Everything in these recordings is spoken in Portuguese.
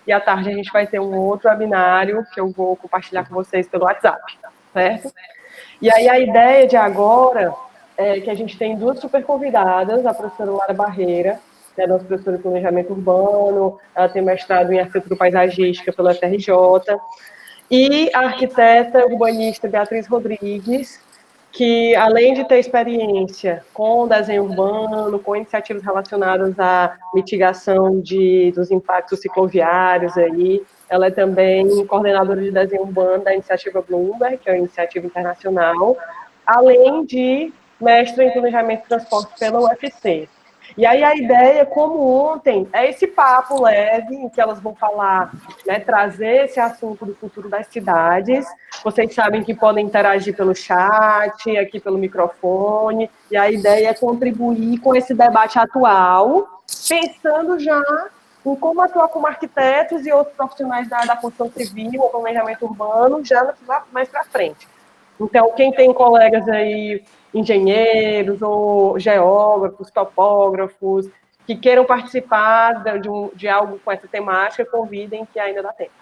e à tarde a gente vai ter um outro webinário que eu vou compartilhar com vocês pelo WhatsApp, certo? E aí a ideia de agora é que a gente tem duas super convidadas, a professora Lara Barreira, que é nossa professora de planejamento urbano, ela tem mestrado em arquitetura paisagística pela FRJ, e a arquiteta urbanista Beatriz Rodrigues, que além de ter experiência com desenho urbano, com iniciativas relacionadas à mitigação dos impactos cicloviários aí, ela é também coordenadora de desenho urbano da iniciativa Bloomberg, que é uma iniciativa internacional, além de mestre em planejamento de transporte pela UFC. E aí a ideia, como ontem, é esse papo leve em que elas vão falar, né, trazer esse assunto do futuro das cidades. Vocês sabem que podem interagir pelo chat, aqui pelo microfone, e a ideia é contribuir com esse debate atual, pensando já em como atuar como arquitetos e outros profissionais da construção civil ou planejamento urbano já mais para frente. Então, quem tem colegas aí, engenheiros ou geógrafos, topógrafos, que queiram participar de algo com essa temática, convidem que ainda dá tempo.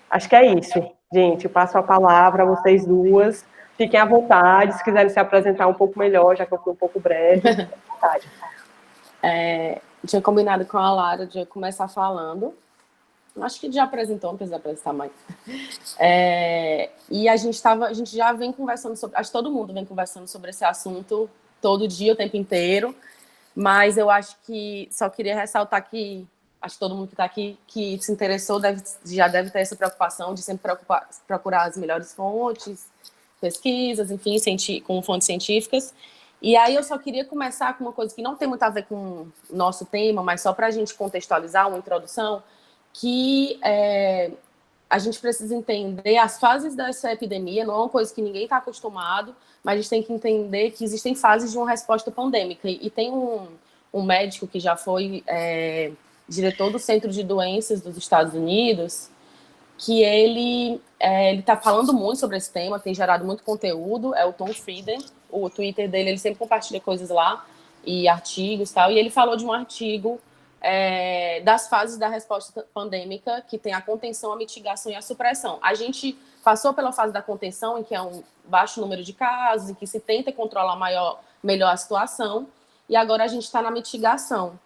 Acho que é isso, gente. Eu passo a palavra a vocês duas. Fiquem à vontade, se quiserem se apresentar um pouco melhor, já que eu fui um pouco breve, fiquem à vontade. Tinha combinado com a Lara de começar falando. Acho que já apresentou, não precisa apresentar mais. E a gente já vem conversando sobre... Acho que todo mundo vem conversando sobre esse assunto todo dia, o tempo inteiro. Mas eu acho que... Só queria ressaltar que... Acho que todo mundo que está aqui, que se interessou, já deve ter essa preocupação de sempre procurar as melhores fontes, pesquisas, enfim, com fontes científicas. E aí eu só queria começar com uma coisa que não tem muito a ver com o nosso tema, mas só para a gente contextualizar, uma introdução, que a gente precisa entender as fases dessa epidemia, não é uma coisa que ninguém está acostumado, mas a gente tem que entender que existem fases de uma resposta pandêmica. E tem um médico que já foi diretor do Centro de Doenças dos Estados Unidos, que ele está falando muito sobre esse tema, tem gerado muito conteúdo, é o Tom Frieden, o Twitter dele, ele sempre compartilha coisas lá, e artigos e tal, e ele falou de um artigo das fases da resposta pandêmica, que tem a contenção, a mitigação e a supressão. A gente passou pela fase da contenção, em que é um baixo número de casos, em que se tenta controlar melhor a situação, e agora a gente está na mitigação,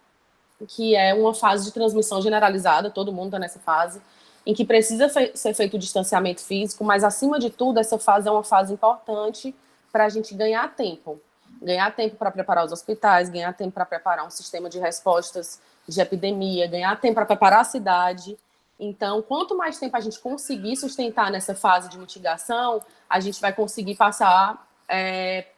que é uma fase de transmissão generalizada, todo mundo está nessa fase, em que precisa ser feito o distanciamento físico, mas, acima de tudo, essa fase é uma fase importante para a gente ganhar tempo para preparar os hospitais, ganhar tempo para preparar um sistema de respostas de epidemia, ganhar tempo para preparar a cidade. Então, quanto mais tempo a gente conseguir sustentar nessa fase de mitigação, a gente vai conseguir passar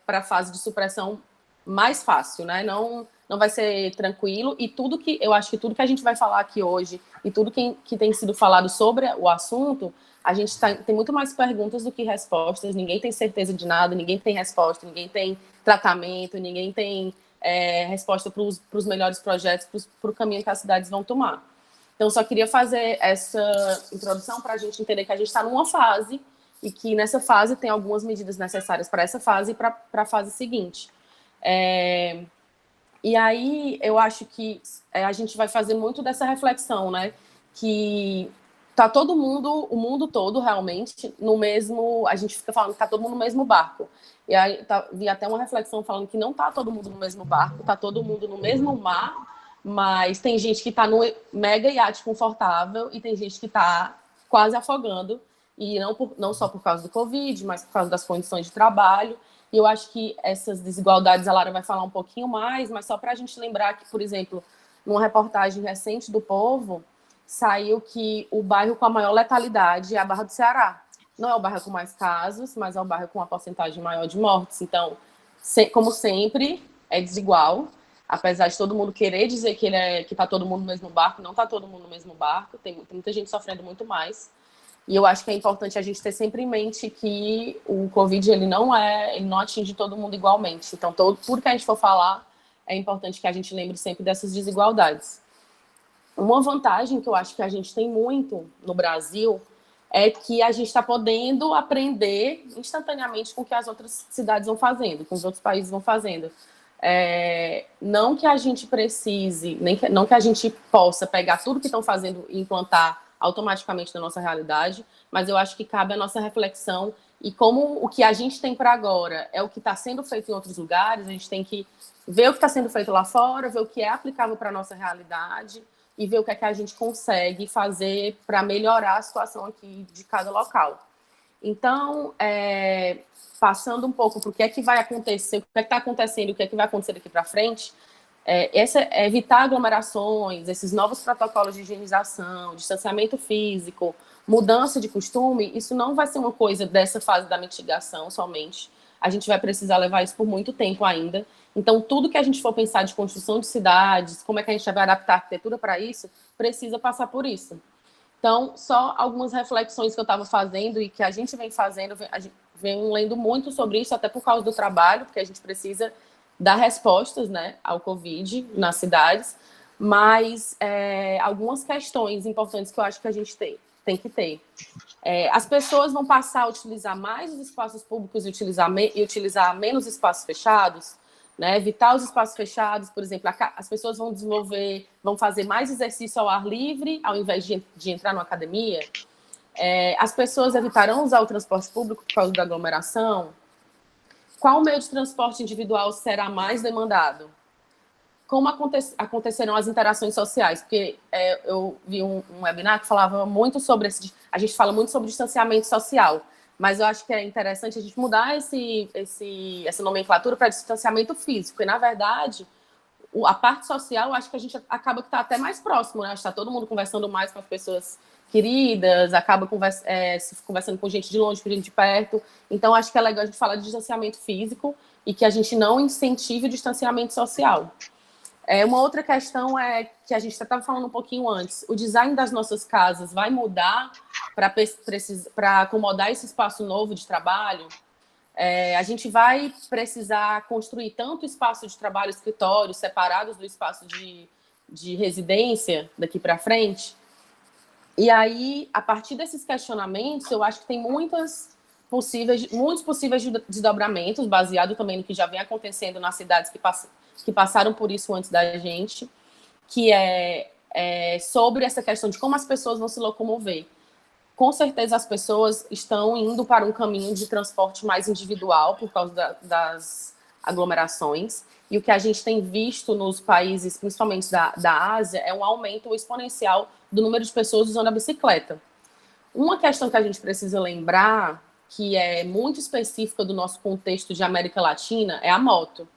para a fase de supressão mais fácil, né? Não vai ser tranquilo, e eu acho que tudo que a gente vai falar aqui hoje e tudo que tem sido falado sobre o assunto, a gente tem muito mais perguntas do que respostas, ninguém tem certeza de nada, ninguém tem resposta, ninguém tem tratamento, ninguém tem resposta para os melhores projetos, para o caminho que as cidades vão tomar. Então, só queria fazer essa introdução para a gente entender que a gente está numa fase e que nessa fase tem algumas medidas necessárias para essa fase e para a fase seguinte. E aí, eu acho que a gente vai fazer muito dessa reflexão, né? Que tá todo mundo, o mundo todo, realmente, no mesmo... A gente fica falando que tá todo mundo no mesmo barco. E aí, vi até uma reflexão falando que não tá todo mundo no mesmo barco, tá todo mundo no mesmo mar, mas tem gente que tá no mega iate confortável e tem gente que tá quase afogando, e não só por causa do Covid, mas por causa das condições de trabalho. E eu acho que essas desigualdades, a Lara vai falar um pouquinho mais, mas só para a gente lembrar que, por exemplo, numa reportagem recente do Povo, saiu que o bairro com a maior letalidade é a Barra do Ceará. Não é o bairro com mais casos, mas é o bairro com uma porcentagem maior de mortes. Então, como sempre, é desigual. Apesar de todo mundo querer dizer que está todo mundo no mesmo barco, não está todo mundo no mesmo barco. Tem muita gente sofrendo muito mais. E eu acho que é importante a gente ter sempre em mente que o Covid ele não atinge todo mundo igualmente. Então, tudo que a gente for falar, é importante que a gente lembre sempre dessas desigualdades. Uma vantagem que eu acho que a gente tem muito no Brasil é que a gente está podendo aprender instantaneamente com o que as outras cidades vão fazendo, com os outros países vão fazendo. Não que a gente precise, não que a gente possa pegar tudo que estão fazendo e implantar automaticamente na nossa realidade, mas eu acho que cabe a nossa reflexão e como o que a gente tem para agora é o que está sendo feito em outros lugares, a gente tem que ver o que está sendo feito lá fora, ver o que é aplicável para a nossa realidade e ver o que é que a gente consegue fazer para melhorar a situação aqui de cada local. Então, passando um pouco para o que é que vai acontecer, o que é que está acontecendo e o que é que vai acontecer daqui para frente, evitar aglomerações, esses novos protocolos de higienização, distanciamento físico, mudança de costume, isso não vai ser uma coisa dessa fase da mitigação somente. A gente vai precisar levar isso por muito tempo ainda. Então, tudo que a gente for pensar de construção de cidades, como é que a gente vai adaptar a arquitetura para isso, precisa passar por isso. Então, só algumas reflexões que eu estava fazendo e que a gente vem fazendo, a gente vem lendo muito sobre isso, até por causa do trabalho, porque a gente precisa dar respostas, né, ao Covid nas cidades, mas algumas questões importantes que eu acho que a gente tem que ter. As pessoas vão passar a utilizar mais os espaços públicos e utilizar menos espaços fechados, né? Evitar os espaços fechados, por exemplo, as pessoas vão fazer mais exercício ao ar livre, ao invés de entrar numa academia. As pessoas evitarão usar o transporte público por causa da aglomeração. Qual meio de transporte individual será mais demandado? Como acontecerão as interações sociais? Porque eu vi um webinar que falava muito sobre a gente fala muito sobre distanciamento social, mas eu acho que é interessante a gente mudar essa nomenclatura para distanciamento físico. E, na verdade, a parte social, eu acho que a gente acaba que está até mais próximo, né? Está todo mundo conversando mais com as pessoas queridas, acaba conversando com gente de longe, com gente de perto. Então, acho que é legal a gente falar de distanciamento físico e que a gente não incentive o distanciamento social. Uma outra questão é que a gente estava falando um pouquinho antes. O design das nossas casas vai mudar para acomodar esse espaço novo de trabalho? A gente vai precisar construir tanto espaço de trabalho, escritório, separados do espaço de residência daqui para frente? E aí, a partir desses questionamentos, eu acho que tem muitos possíveis desdobramentos, baseado também no que já vem acontecendo nas cidades que passaram por isso antes da gente, que é sobre essa questão de como as pessoas vão se locomover. Com certeza as pessoas estão indo para um caminho de transporte mais individual por causa das aglomerações, e o que a gente tem visto nos países, principalmente da Ásia, é um aumento exponencial do número de pessoas usando a bicicleta. Uma questão que a gente precisa lembrar, que é muito específica do nosso contexto de América Latina, é a moto,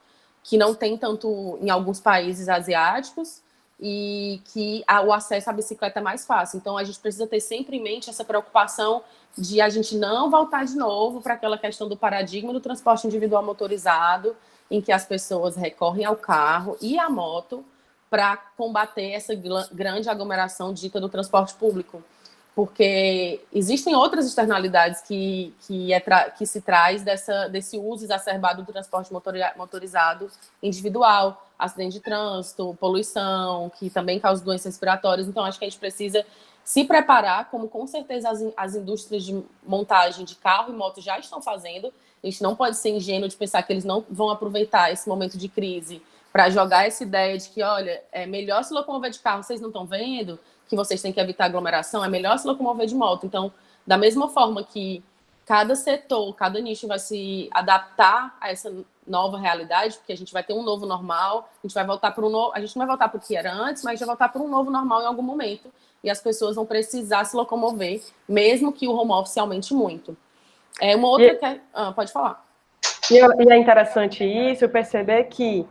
que não tem tanto em alguns países asiáticos e que o acesso à bicicleta é mais fácil. Então, a gente precisa ter sempre em mente essa preocupação de a gente não voltar de novo para aquela questão do paradigma do transporte individual motorizado, em que as pessoas recorrem ao carro e à moto para combater essa grande aglomeração dita do transporte público. Porque existem outras externalidades que se traz desse uso exacerbado do transporte motorizado individual, acidente de trânsito, poluição, que também causa doenças respiratórias. Então, acho que a gente precisa se preparar, como com certeza as indústrias de montagem de carro e moto já estão fazendo. A gente não pode ser ingênuo de pensar que eles não vão aproveitar esse momento de crise para jogar essa ideia de que, olha, é melhor se locomover de carro, vocês não estão vendo que vocês têm que evitar aglomeração, é melhor se locomover de moto. Então, da mesma forma que cada setor, cada nicho vai se adaptar a essa nova realidade, porque a gente vai ter um novo normal, a gente vai voltar para a gente não vai voltar para o que era antes, mas a gente vai voltar para um novo normal em algum momento, e as pessoas vão precisar se locomover, mesmo que o home office aumente muito. Uma outra pode falar. E é interessante isso, perceber que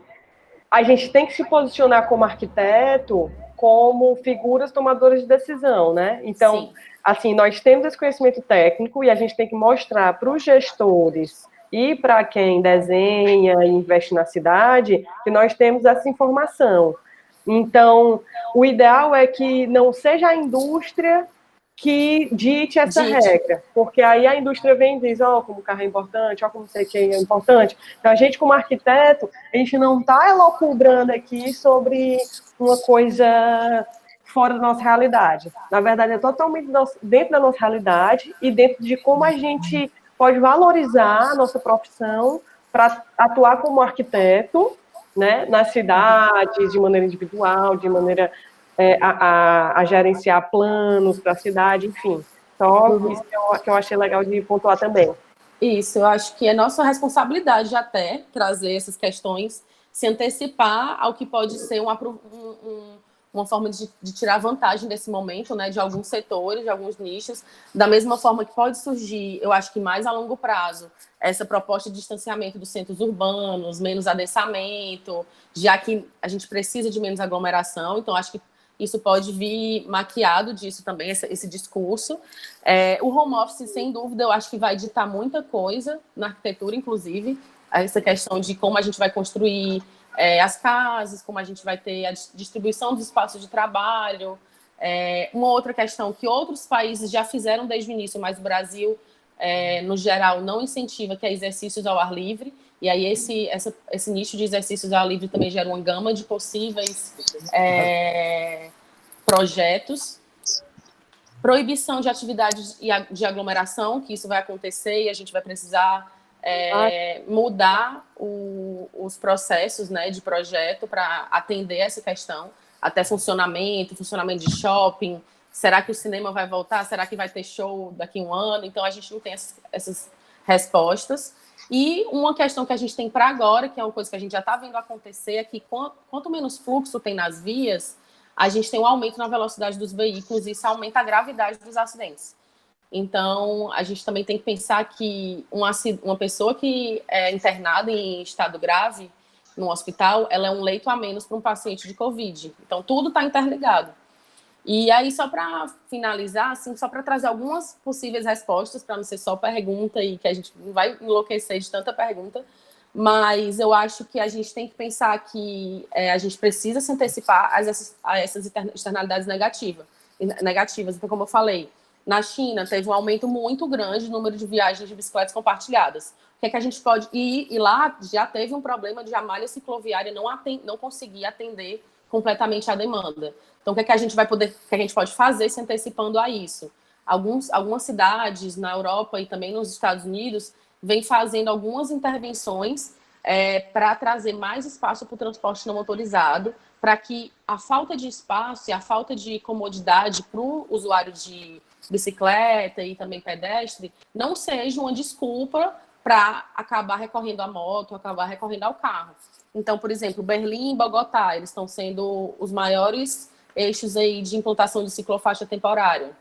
a gente tem que se posicionar como arquiteto como figuras tomadoras de decisão, né? Então, sim, assim, nós temos esse conhecimento técnico e a gente tem que mostrar para os gestores e para quem desenha e investe na cidade que nós temos essa informação. Então, o ideal é que não seja a indústria que dite essa regra, porque aí a indústria vem e diz, como o carro é importante, como sei que é importante. Então, a gente, como arquiteto, a gente não está elucubrando aqui sobre uma coisa fora da nossa realidade. Na verdade, é totalmente dentro da nossa realidade e dentro de como a gente pode valorizar a nossa profissão para atuar como arquiteto né, nas cidades, de maneira individual, de maneira a gerenciar planos para a cidade, enfim. Então, isso que eu achei legal de pontuar também. Isso, eu acho que é nossa responsabilidade até trazer essas questões, se antecipar ao que pode ser uma forma de tirar vantagem desse momento, né, de alguns setores, de alguns nichos, da mesma forma que pode surgir, eu acho que mais a longo prazo, essa proposta de distanciamento dos centros urbanos, menos adensamento, já que a gente precisa de menos aglomeração, então acho que isso pode vir maquiado disso também, esse discurso. O home office, sem dúvida, eu acho que vai ditar muita coisa na arquitetura, inclusive, essa questão de como a gente vai construir as casas, como a gente vai ter a distribuição dos espaços de trabalho. Uma outra questão que outros países já fizeram desde o início, mas o Brasil, no geral, não incentiva, que é exercícios ao ar livre. E aí esse nicho de exercícios ao ar livre também gera uma gama de possíveis projetos. Proibição de atividades de aglomeração, que isso vai acontecer e a gente vai precisar mudar os processos, né, de projeto para atender essa questão, até funcionamento de shopping. Será que o cinema vai voltar? Será que vai ter show daqui a um ano? Então, a gente não tem essas respostas. E uma questão que a gente tem para agora, que é uma coisa que a gente já está vendo acontecer, é que quanto menos fluxo tem nas vias, a gente tem um aumento na velocidade dos veículos e isso aumenta a gravidade dos acidentes. Então, a gente também tem que pensar que uma pessoa que é internada em estado grave no hospital, ela é um leito a menos para um paciente de Covid. Então, tudo está interligado. E aí, só para finalizar, assim, só para trazer algumas possíveis respostas, para não ser só pergunta e que a gente não vai enlouquecer de tanta pergunta, mas eu acho que a gente tem que pensar que a gente precisa se antecipar a essas externalidades negativas. Então, como eu falei, na China teve um aumento muito grande no número de viagens de bicicletas compartilhadas. O que é que a gente pode... E lá já teve um problema de a malha cicloviária não conseguir atender completamente a demanda. Então, o que é que a gente pode fazer se antecipando a isso? Algumas cidades na Europa e também nos Estados Unidos vêm fazendo algumas intervenções para trazer mais espaço para o transporte não motorizado, para que a falta de espaço e a falta de comodidade para o usuário de bicicleta e também pedestre não seja uma desculpa para acabar recorrendo à moto, acabar recorrendo ao carro. Então, por exemplo, Berlim e Bogotá, eles estão sendo os maiores eixos aí de implantação de ciclofaixa temporária,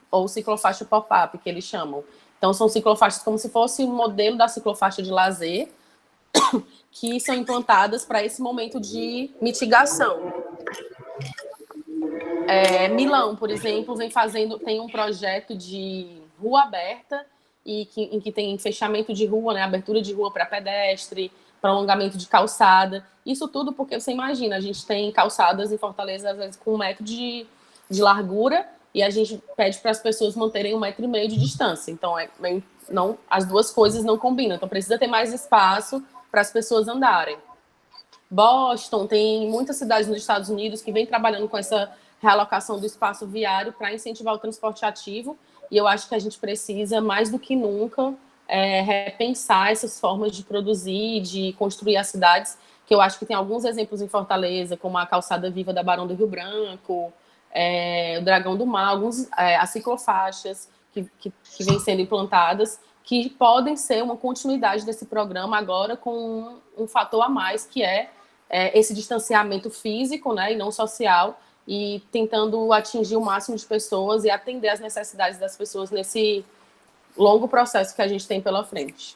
ou ciclofaixa pop-up, que eles chamam. Então, são ciclofaixas como se fosse um modelo da ciclofaixa de lazer, que são implantadas para esse momento de mitigação. Milão, por exemplo, tem um projeto de rua aberta, em que tem fechamento de rua, né, abertura de rua para pedestre, prolongamento de calçada. Isso tudo porque, você imagina, a gente tem calçadas em Fortaleza, às vezes, com 1 metro de largura, e a gente pede para as pessoas manterem 1,5 metro de distância. Então, as duas coisas não combinam. Então, precisa ter mais espaço para as pessoas andarem. Boston, tem muitas cidades nos Estados Unidos que vêm trabalhando com essa realocação do espaço viário para incentivar o transporte ativo, e eu acho que a gente precisa, mais do que nunca, repensar essas formas de produzir, de construir as cidades, que eu acho que tem alguns exemplos em Fortaleza, como a Calçada Viva da Barão do Rio Branco, o Dragão do Mar, as ciclofaixas que vêm sendo implantadas, que podem ser uma continuidade desse programa agora com um fator a mais, que é esse distanciamento físico, né, e não social, e tentando atingir o máximo de pessoas e atender às necessidades das pessoas nesse longo processo que a gente tem pela frente.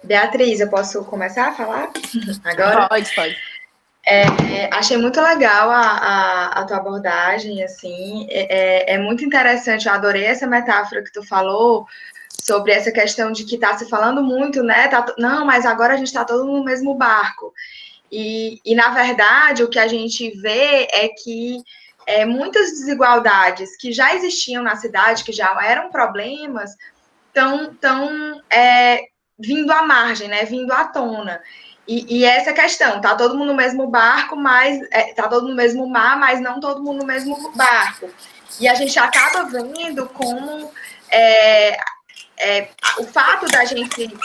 Beatriz, eu posso começar a falar agora? Pode. Achei muito legal a tua abordagem, assim, é muito interessante, eu adorei essa metáfora que tu falou sobre essa questão de que está se falando muito, né? Não, mas agora a gente está todo no mesmo barco. E, na verdade, o que a gente vê é que muitas desigualdades que já existiam na cidade, que já eram problemas, estão vindo à margem, né? Vindo à tona. E essa questão, tá todo mundo no mesmo barco, mas tá todo mundo no mesmo mar, mas não todo mundo no mesmo barco. E a gente acaba vendo como o fato da gente,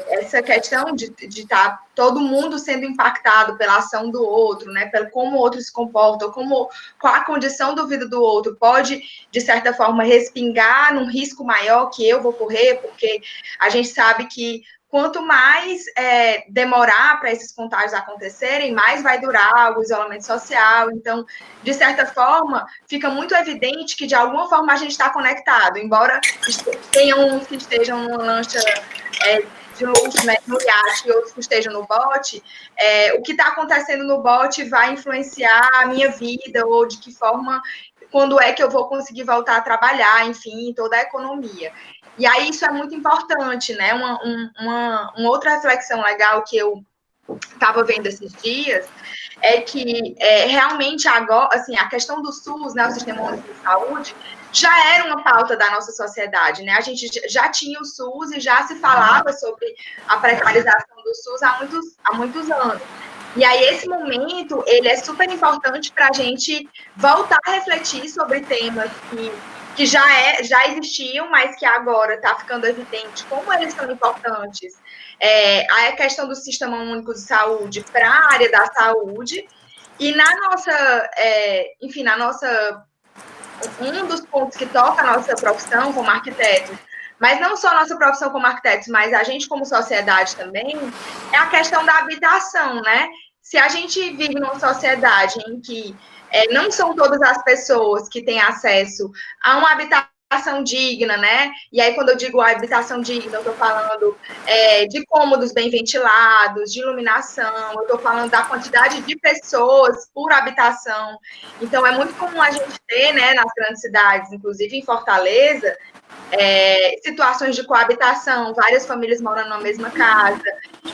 essa questão de estar todo mundo sendo impactado pela ação do outro, né, pelo como o outro se comporta, qual a condição do vida do outro pode, de certa forma, respingar num risco maior que eu vou correr, porque a gente sabe que quanto mais demorar para esses contágios acontecerem, mais vai durar o isolamento social. Então, de certa forma, fica muito evidente que, de alguma forma, a gente está conectado. Embora tenham uns que estejam numa lancha de luxo, né, no iate, e outros que estejam no bote, o que está acontecendo no bote vai influenciar a minha vida, ou de que forma, quando é que eu vou conseguir voltar a trabalhar, enfim, toda a economia. E aí isso é muito importante, né? Uma outra reflexão legal que eu estava vendo esses dias é que realmente agora, assim, a questão do SUS, né, o Sistema Único de Saúde, já era uma pauta da nossa sociedade, né? A gente já tinha o SUS e já se falava sobre a precarização do SUS há muitos anos. E aí, esse momento, ele é super importante para a gente voltar a refletir sobre temas que já existiam, mas que agora está ficando evidente como eles são importantes. A questão do Sistema Único de Saúde para a área da saúde, e um dos pontos que toca a nossa profissão como arquitetos, mas não só a nossa profissão como arquitetos, mas a gente como sociedade também, é a questão da habitação, né? Se a gente vive numa sociedade em que não são todas as pessoas que têm acesso a uma habitação digna, né? E aí, quando eu digo habitação digna, eu estou falando de cômodos bem ventilados, de iluminação, eu estou falando da quantidade de pessoas por habitação. Então, é muito comum a gente ter, né, nas grandes cidades, inclusive em Fortaleza, situações de coabitação, várias famílias morando na mesma casa,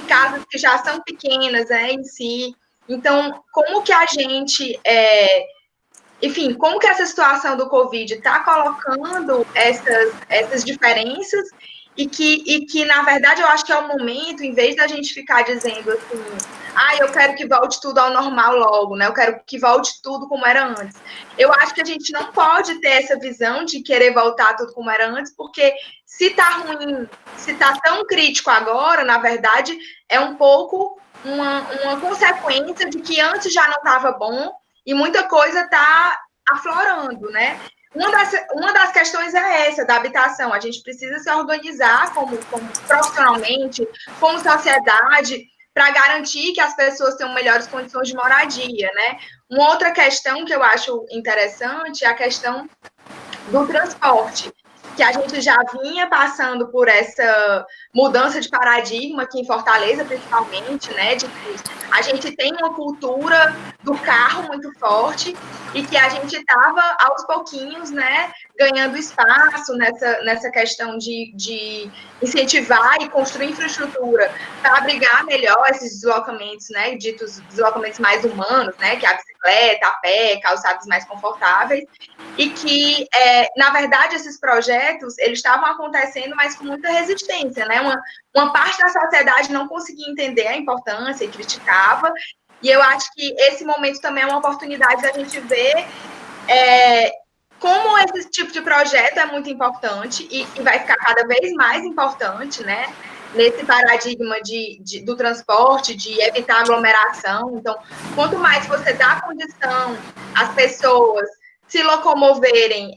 casas que já são pequenas, em si. Então, como que a gente, enfim, como que essa situação do Covid está colocando essas diferenças e que, na verdade, eu acho que é o momento, em vez da gente ficar dizendo assim, eu quero que volte tudo ao normal logo, né? Eu quero que volte tudo como era antes. Eu acho que a gente não pode ter essa visão de querer voltar tudo como era antes, porque se tá ruim, se tá tão crítico agora, na verdade, é um pouco uma consequência de que antes já não estava bom e muita coisa está aflorando, né? Uma das questões é essa, da habitação. A gente precisa se organizar como profissionalmente, como sociedade, para garantir que as pessoas tenham melhores condições de moradia, né? Uma outra questão que eu acho interessante é a questão do transporte, que a gente já vinha passando por essa mudança de paradigma aqui em Fortaleza, principalmente, né, de que a gente tem uma cultura do carro muito forte e que a gente estava, aos pouquinhos, né, ganhando espaço nessa questão de incentivar e construir infraestrutura para abrigar melhor esses deslocamentos, né, ditos deslocamentos mais humanos, né, que é a bicicleta, a pé, calçados mais confortáveis, e que, na verdade, esses projetos, eles estavam acontecendo, mas com muita resistência, né? Uma parte da sociedade não conseguia entender a importância e criticava, e eu acho que esse momento também é uma oportunidade da gente ver como esse tipo de projeto é muito importante e vai ficar cada vez mais importante, né? Nesse paradigma do transporte, de evitar aglomeração. Então, quanto mais você dá condição às pessoas se locomoverem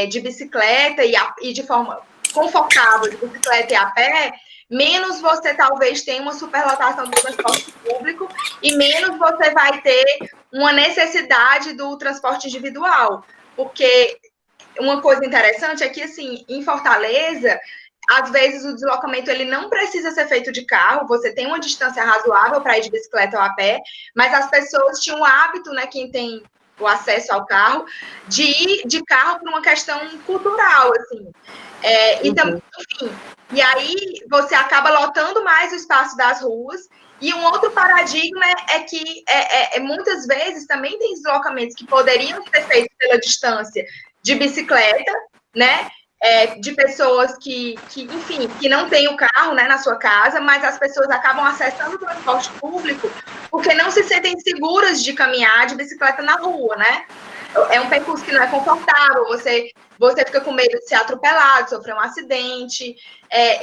de bicicleta e de forma confortável, de bicicleta e a pé, menos você talvez tenha uma superlotação do transporte público e menos você vai ter uma necessidade do transporte individual. Porque uma coisa interessante é que, assim, em Fortaleza, às vezes o deslocamento ele não precisa ser feito de carro, você tem uma distância razoável para ir de bicicleta ou a pé, mas as pessoas tinham o hábito, né, quem tem o acesso ao carro, de ir de carro por uma questão cultural, assim. Então, enfim, e aí você acaba lotando mais o espaço das ruas, e um outro paradigma é que muitas vezes também tem deslocamentos que poderiam ser feitos pela distância de bicicleta, né? De pessoas que, enfim, que não têm o carro, né, na sua casa, mas as pessoas acabam acessando o transporte público porque não se sentem seguras de caminhar de bicicleta na rua, né? É um percurso que não é confortável, você você fica com medo de ser atropelado, sofrer um acidente.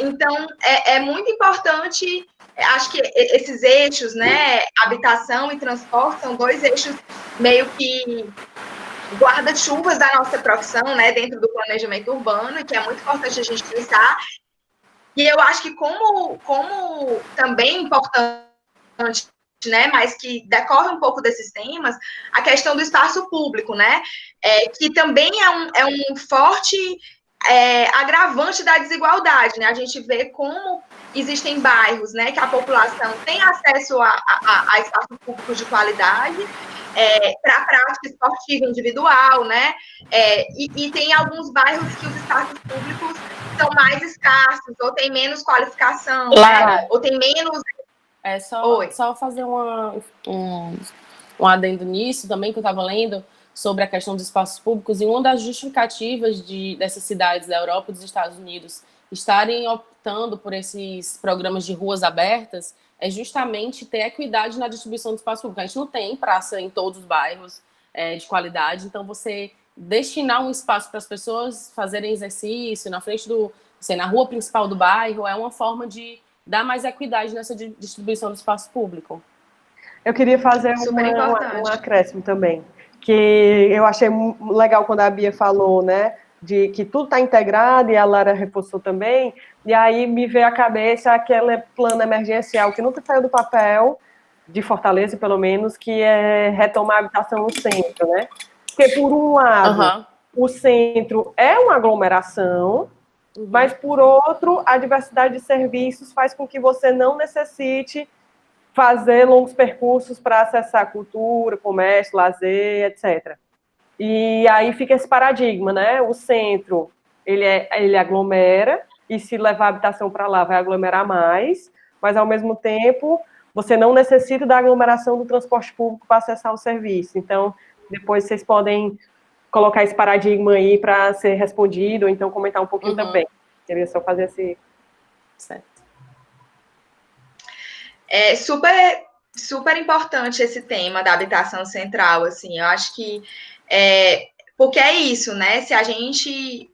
Então, é muito importante, acho que esses eixos, né, habitação e transporte, são 2 eixos meio que guarda-chuvas da nossa profissão, né, dentro do planejamento urbano, que é muito importante a gente pensar. E eu acho que como também importante, né, mas que decorre um pouco desses temas, a questão do espaço público, né, que também é um forte agravante da desigualdade, né, a gente vê como existem bairros, né, que a população tem acesso a espaço público de qualidade, para a prática esportiva individual, né, e tem alguns bairros que os espaços públicos são mais escassos, ou tem menos qualificação, né, ou tem menos... Só fazer um adendo nisso também, que eu estava lendo, sobre a questão dos espaços públicos, e uma das justificativas dessas cidades da Europa e dos Estados Unidos estarem optando por esses programas de ruas abertas é justamente ter equidade na distribuição do espaço público. A gente não tem praça em todos os bairros de qualidade, então você destinar um espaço para as pessoas fazerem exercício na frente na rua principal do bairro é uma forma de dar mais equidade nessa distribuição do espaço público. Eu queria fazer um acréscimo também, que eu achei legal quando a Bia falou, né, de que tudo está integrado, e a Lara reforçou também, e aí me veio à cabeça aquele plano emergencial que nunca saiu do papel, de Fortaleza, pelo menos, que é retomar a habitação no centro, né? Porque, por um lado, o centro é uma aglomeração, mas, por outro, a diversidade de serviços faz com que você não necessite fazer longos percursos para acessar cultura, comércio, lazer, etc. E aí fica esse paradigma, né? O centro, ele aglomera, e se levar a habitação para lá vai aglomerar mais, mas, ao mesmo tempo, você não necessita da aglomeração do transporte público para acessar o serviço. Então, depois vocês podem colocar esse paradigma aí para ser respondido, ou então comentar um pouquinho também. Queria só fazer esse... Certo. É super importante esse tema da habitação central, assim, eu acho que porque é isso, né? Se a gente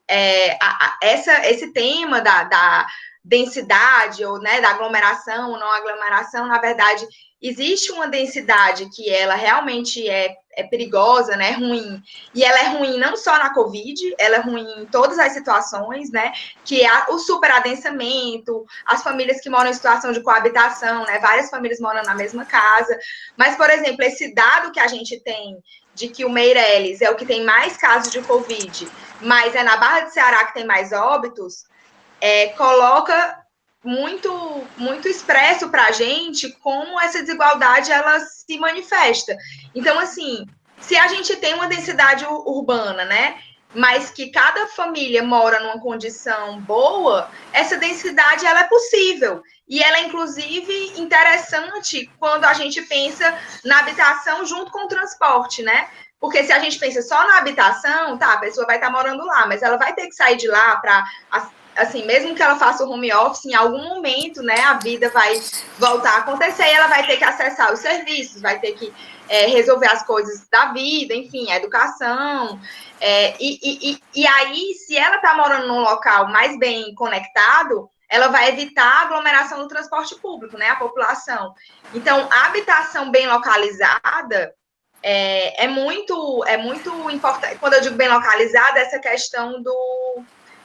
esse tema da densidade, ou, né, da aglomeração ou não aglomeração, na verdade, existe uma densidade que ela realmente é perigosa, né, ruim, e ela é ruim não só na Covid, ela é ruim em todas as situações, né, que é o superadensamento, as famílias que moram em situação de coabitação, né, várias famílias moram na mesma casa, mas, por exemplo, esse dado que a gente tem de que o Meireles é o que tem mais casos de Covid, mas é na Barra de Ceará que tem mais óbitos, coloca muito expresso para a gente como essa desigualdade ela se manifesta. Então, assim, se a gente tem uma densidade urbana, né, mas que cada família mora numa condição boa, essa densidade ela é possível. E ela é, inclusive, interessante quando a gente pensa na habitação junto com o transporte, né? Porque se a gente pensa só na habitação, tá, a pessoa vai estar morando lá, mas ela vai ter que sair de lá para... assim, mesmo que ela faça o home office, em algum momento, né, a vida vai voltar a acontecer e ela vai ter que acessar os serviços, vai ter que resolver as coisas da vida, enfim, a educação. E aí, se ela está morando num local mais bem conectado, ela vai evitar a aglomeração do transporte público, né, a população. Então, a habitação bem localizada é muito importante. Quando eu digo bem localizada, essa questão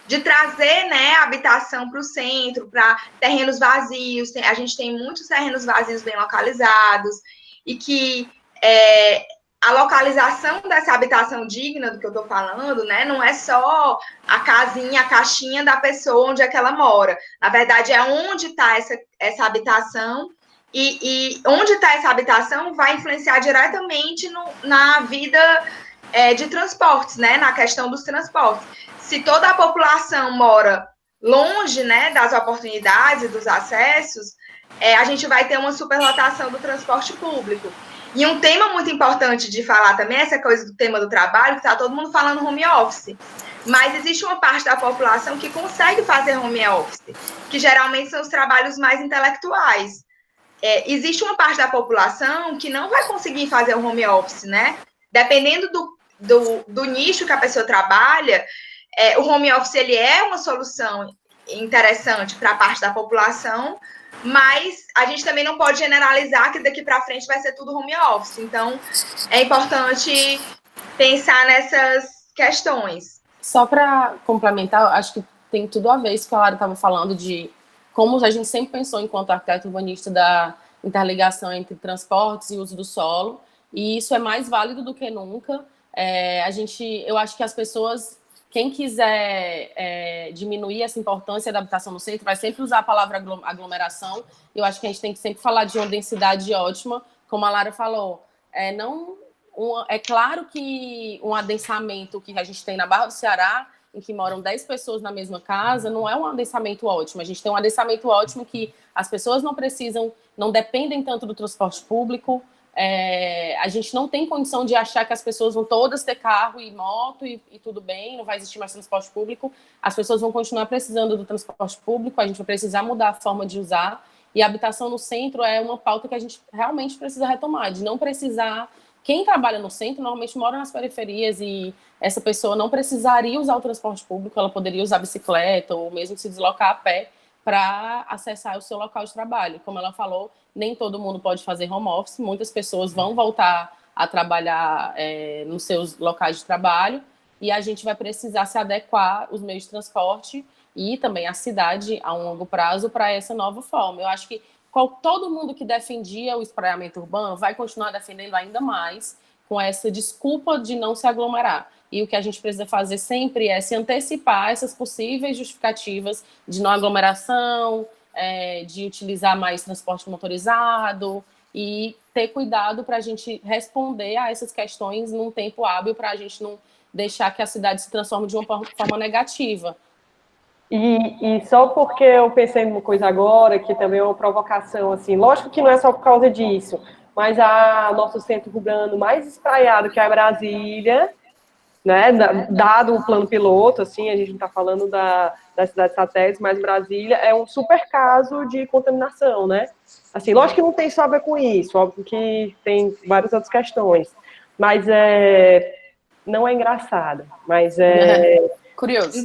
de trazer, né, a habitação para o centro, para terrenos vazios. A gente tem muitos terrenos vazios bem localizados, e que a localização dessa habitação digna, do que eu estou falando, né, não é só a casinha, a caixinha da pessoa onde é que ela mora. Na verdade, é onde está essa habitação, e onde está essa habitação vai influenciar diretamente na vida de transportes, né, na questão dos transportes. Se toda a população mora longe, né, das oportunidades e dos acessos, a gente vai ter uma superlotação do transporte público. E um tema muito importante de falar também é essa coisa do tema do trabalho, que está todo mundo falando home office. Mas existe uma parte da população que consegue fazer home office, que geralmente são os trabalhos mais intelectuais. Existe uma parte da população que não vai conseguir fazer o home office, né? Dependendo do nicho que a pessoa trabalha, o home office ele é uma solução interessante para a parte da população, mas a gente também não pode generalizar que daqui para frente vai ser tudo home office. Então, é importante pensar nessas questões. Só para complementar, acho que tem tudo a ver isso que a Lara estava falando de como a gente sempre pensou, enquanto arquiteto urbanista, da interligação entre transportes e uso do solo, e isso é mais válido do que nunca. Eu acho que as pessoas, quem quiser diminuir essa importância da habitação no centro, vai sempre usar a palavra aglomeração. Eu acho que a gente tem que sempre falar de uma densidade ótima, como a Lara falou. É claro que um adensamento que a gente tem na Barra do Ceará, em que moram 10 pessoas na mesma casa, não é um adensamento ótimo. A gente tem um adensamento ótimo que as pessoas não dependem tanto do transporte público. A gente não tem condição de achar que as pessoas vão todas ter carro e moto e tudo bem, não vai existir mais transporte público. As pessoas vão continuar precisando do transporte público, a gente vai precisar mudar a forma de usar. E a habitação no centro é uma pauta que a gente realmente precisa retomar, de não precisar... Quem trabalha no centro normalmente mora nas periferias e essa pessoa não precisaria usar o transporte público, ela poderia usar bicicleta ou mesmo se deslocar a pé para acessar o seu local de trabalho. Como ela falou, nem todo mundo pode fazer home office, muitas pessoas vão voltar a trabalhar nos seus locais de trabalho e a gente vai precisar se adequar os meios de transporte e também a cidade a um longo prazo para essa nova forma. Eu acho que todo mundo que defendia o espraiamento urbano vai continuar defendendo ainda mais com essa desculpa de não se aglomerar. E o que a gente precisa fazer sempre é se antecipar a essas possíveis justificativas de não aglomeração, de utilizar mais transporte motorizado e ter cuidado para a gente responder a essas questões num tempo hábil, para a gente não deixar que a cidade se transforme de uma forma negativa. E só porque eu pensei numa coisa agora, que também é uma provocação, assim, lógico que não é só por causa disso, mas o nosso centro urbano mais espraiado, que é Brasília, né, dado o plano piloto, assim, a gente não está falando da cidade satélite, mas Brasília é um super caso de contaminação, né? Assim, lógico que não tem só a ver com isso, óbvio que tem várias outras questões, mas não é engraçado, mas curioso.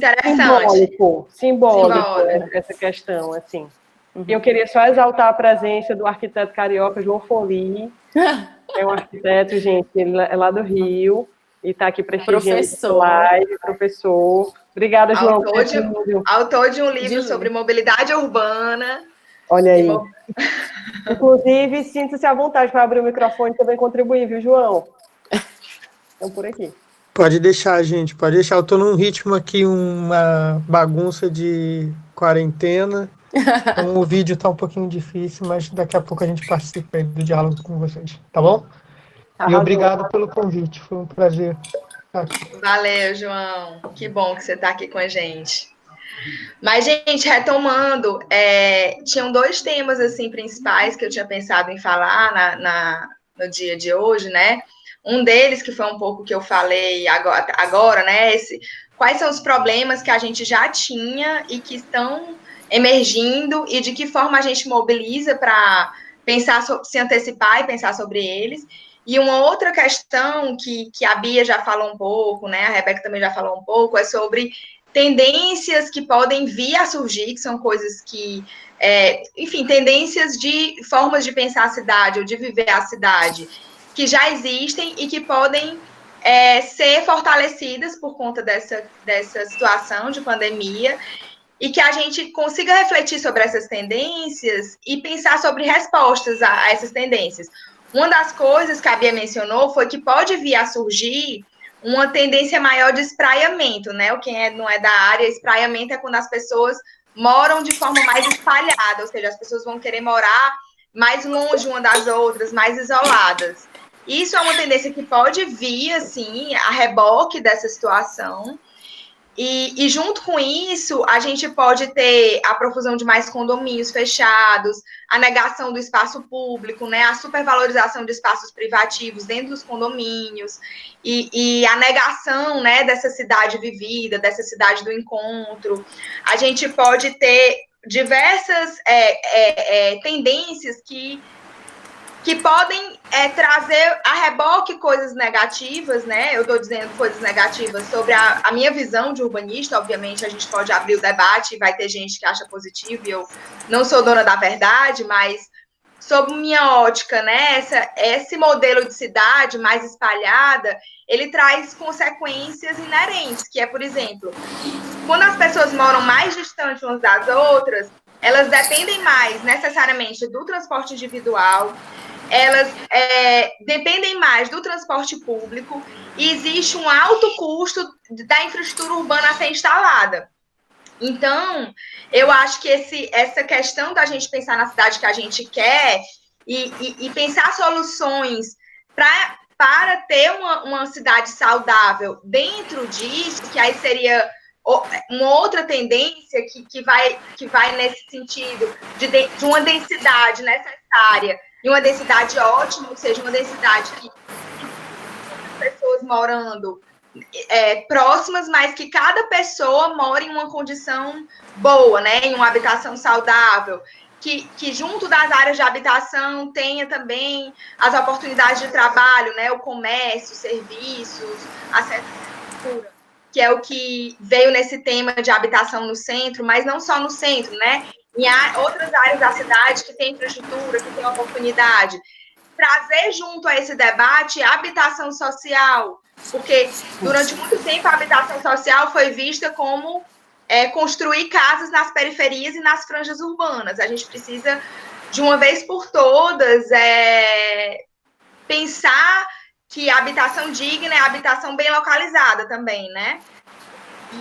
Simbólico essa questão, assim. Uhum. Eu queria só exaltar a presença do arquiteto carioca João Foli, que é um arquiteto, gente, ele é lá do Rio, e está aqui prestigiando a live, professor. Obrigada, João. Autor de um livro sobre mobilidade urbana. Olha aí. Inclusive, sinta-se à vontade para abrir o microfone e também contribuir, viu, João? Então, por aqui. Pode deixar, gente, pode deixar. Eu estou num ritmo aqui, uma bagunça de quarentena. Então, o vídeo está um pouquinho difícil, mas daqui a pouco a gente participa aí do diálogo com vocês, tá bom? E obrigado pelo convite, foi um prazer estar aqui. Valeu, João. Que bom que você está aqui com a gente. Mas, gente, retomando, tinham 2 temas assim principais que eu tinha pensado em falar no dia de hoje, né? Um deles, que foi um pouco que eu falei agora, né? Quais são os problemas que a gente já tinha e que estão emergindo e de que forma a gente mobiliza para se antecipar e pensar sobre eles. E uma outra questão que a Bia já falou um pouco, né? A Rebeca também já falou um pouco, é sobre tendências que podem vir a surgir, que são coisas que... enfim, tendências de formas de pensar a cidade ou de viver a cidade que já existem e que podem ser fortalecidas por conta dessa situação de pandemia e que a gente consiga refletir sobre essas tendências e pensar sobre respostas a essas tendências. Uma das coisas que a Bia mencionou foi que pode vir a surgir uma tendência maior de espraiamento, né? Quem não é da área, espraiamento é quando as pessoas moram de forma mais espalhada, ou seja, as pessoas vão querer morar mais longe uma das outras, mais isoladas. Isso é uma tendência que pode vir, assim, a reboque dessa situação. E junto com isso, a gente pode ter a profusão de mais condomínios fechados, a negação do espaço público, né, a supervalorização de espaços privativos dentro dos condomínios, e a negação, né, dessa cidade vivida, dessa cidade do encontro. A gente pode ter diversas tendências que que podem trazer a reboque coisas negativas, né? Eu estou dizendo coisas negativas sobre a minha visão de urbanista. Obviamente, a gente pode abrir o debate e vai ter gente que acha positivo, e eu não sou dona da verdade, mas sob minha ótica, né? Esse modelo de cidade mais espalhada, ele traz consequências inerentes, que é, por exemplo, quando as pessoas moram mais distantes umas das outras, elas dependem mais necessariamente do transporte individual, elas dependem mais do transporte público e existe um alto custo da infraestrutura urbana a ser instalada. Então, eu acho que essa questão da gente pensar na cidade que a gente quer e pensar soluções para ter uma cidade saudável dentro disso, que aí seria uma outra tendência que vai nesse sentido de uma densidade necessária e uma densidade ótima, ou seja, uma densidade que pessoas morando próximas, mas que cada pessoa mora em uma condição boa, né, em uma habitação saudável, que junto das áreas de habitação tenha também as oportunidades de trabalho, né, o comércio, serviços, acesso à cultura, que é o que veio nesse tema de habitação no centro, mas não só no centro, né, em outras áreas da cidade que tem infraestrutura, que tem oportunidade. Trazer junto a esse debate a habitação social, porque durante muito tempo a habitação social foi vista como construir casas nas periferias e nas franjas urbanas. A gente precisa, de uma vez por todas, pensar que a habitação digna é a habitação bem localizada também, né?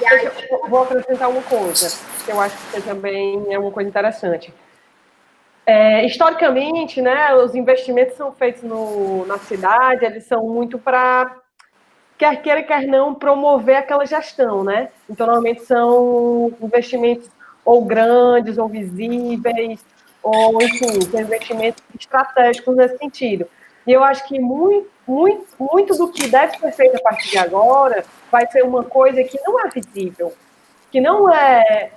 E aí... Eu vou acrescentar uma coisa, que eu acho que também é uma coisa interessante. Historicamente, né, os investimentos são feitos na cidade, eles são muito para, quer queira, quer não, promover aquela gestão, né? Então, normalmente são investimentos ou grandes, ou visíveis, ou, enfim, são investimentos estratégicos nesse sentido. E eu acho que muito do que deve ser feito a partir de agora vai ser uma coisa que não é visível, que não é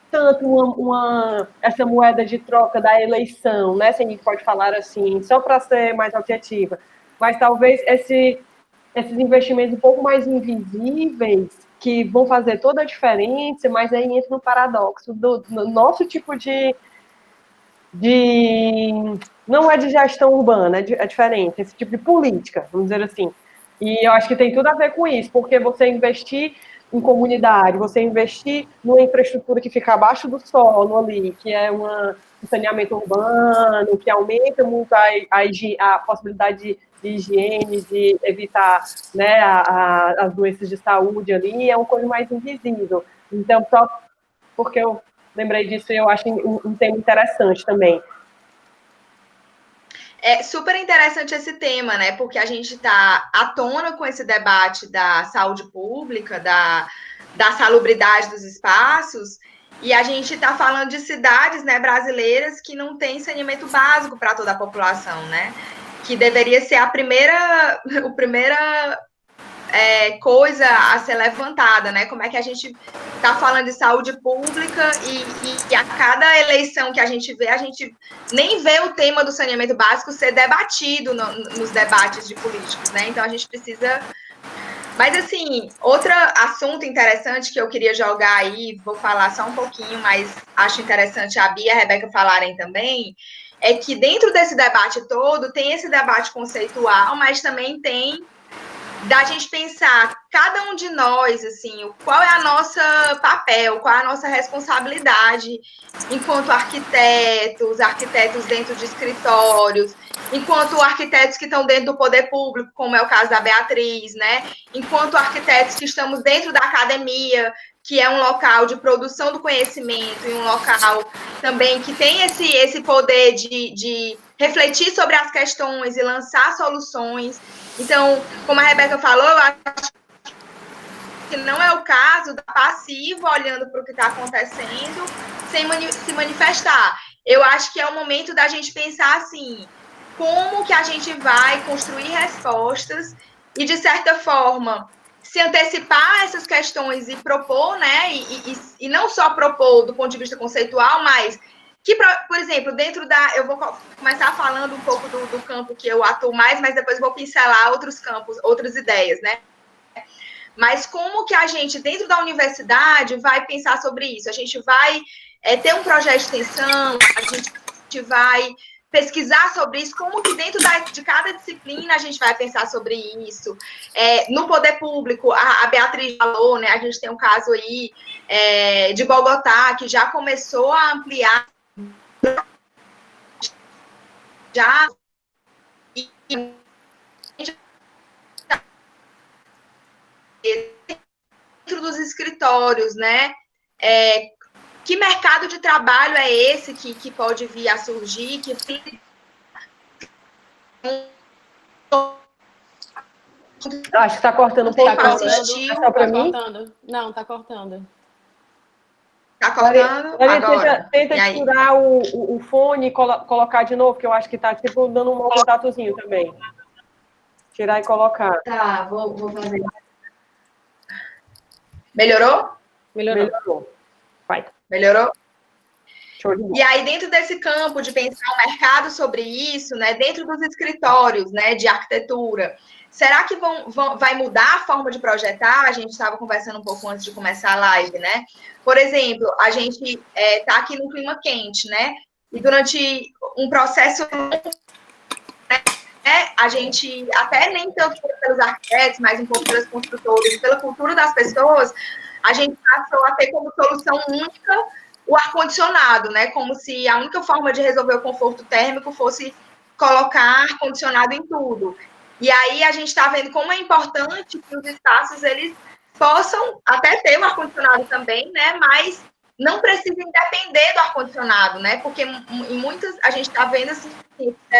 tanto essa moeda de troca da eleição, né? Se a gente pode falar assim, só para ser mais objetiva, mas talvez esses investimentos um pouco mais invisíveis, que vão fazer toda a diferença, mas aí entra no paradoxo do nosso tipo de não é de gestão urbana, é diferente, esse tipo de política, vamos dizer assim. E eu acho que tem tudo a ver com isso, porque você investir em comunidade, você investir numa infraestrutura que fica abaixo do solo ali, que é um saneamento urbano, que aumenta muito a possibilidade de higiene, de evitar, né, as doenças de saúde ali, é uma coisa mais invisível. Então, só porque eu lembrei disso, eu acho um tema interessante também. É super interessante esse tema, né? Porque a gente está à tona com esse debate da saúde pública, da salubridade dos espaços, e a gente está falando de cidades, né, brasileiras que não têm saneamento básico para toda a população, né? Que deveria ser a primeira coisa a ser levantada, né? Como é que a gente está falando de saúde pública e a cada eleição que a gente vê, a gente nem vê o tema do saneamento básico ser debatido nos debates de políticos, né? Então, a gente precisa... Mas, assim, outro assunto interessante que eu queria jogar aí, vou falar só um pouquinho, mas acho interessante a Bia e a Rebeca falarem também, é que dentro desse debate todo, tem esse debate conceitual, mas também tem da gente pensar, cada um de nós, assim, qual é a nossa papel, qual é a nossa responsabilidade enquanto arquitetos dentro de escritórios, enquanto arquitetos que estão dentro do poder público, como é o caso da Beatriz, né? Enquanto arquitetos que estamos dentro da academia, que é um local de produção do conhecimento e um local também que tem esse poder de refletir sobre as questões e lançar soluções. Então, como a Rebeca falou, eu acho que não é o caso da passiva olhando para o que está acontecendo sem se manifestar. Eu acho que é o momento da gente pensar assim, como que a gente vai construir respostas e, de certa forma, se antecipar essas questões e propor, né? E não só propor do ponto de vista conceitual, mas que, por exemplo, dentro da... Eu vou começar falando um pouco do campo que eu atuo mais, mas depois vou pincelar outros campos, outras ideias, né? Mas como que a gente, dentro da universidade, vai pensar sobre isso? A gente vai ter um projeto de extensão, a gente vai pesquisar sobre isso, como que dentro de cada disciplina a gente vai pensar sobre isso. No poder público, a Beatriz falou, né? A gente tem um caso aí de Bogotá, que já começou a ampliar já dentro dos escritórios, né? Que mercado de trabalho é esse que pode vir a surgir? Acho que está cortando um pouco. Tá cortando? Não, tá cortando. Tá cortando? Agora. Tenta tirar o fone e colocar de novo, que eu acho que tá tipo dando um mau contatozinho também. Tirar e colocar. Tá, vou fazer. Melhorou? Melhorou. Vai. Melhorou? E aí, dentro desse campo de pensar o mercado sobre isso, né, dentro dos escritórios, né, de arquitetura, será que vai mudar a forma de projetar? A gente estava conversando um pouco antes de começar a live, né? Por exemplo, a gente está aqui no clima quente, né? E durante um processo, né, a gente, até nem tanto pelos arquitetos, mas um pouco pelos construtores, pela cultura das pessoas, a gente passou a ter como solução única o ar-condicionado, né? Como se a única forma de resolver o conforto térmico fosse colocar ar-condicionado em tudo. E aí a gente está vendo como é importante que os espaços eles possam até ter um ar-condicionado também, né? Mas não precisem depender do ar-condicionado, né? Porque em muitas a gente está vendo assim,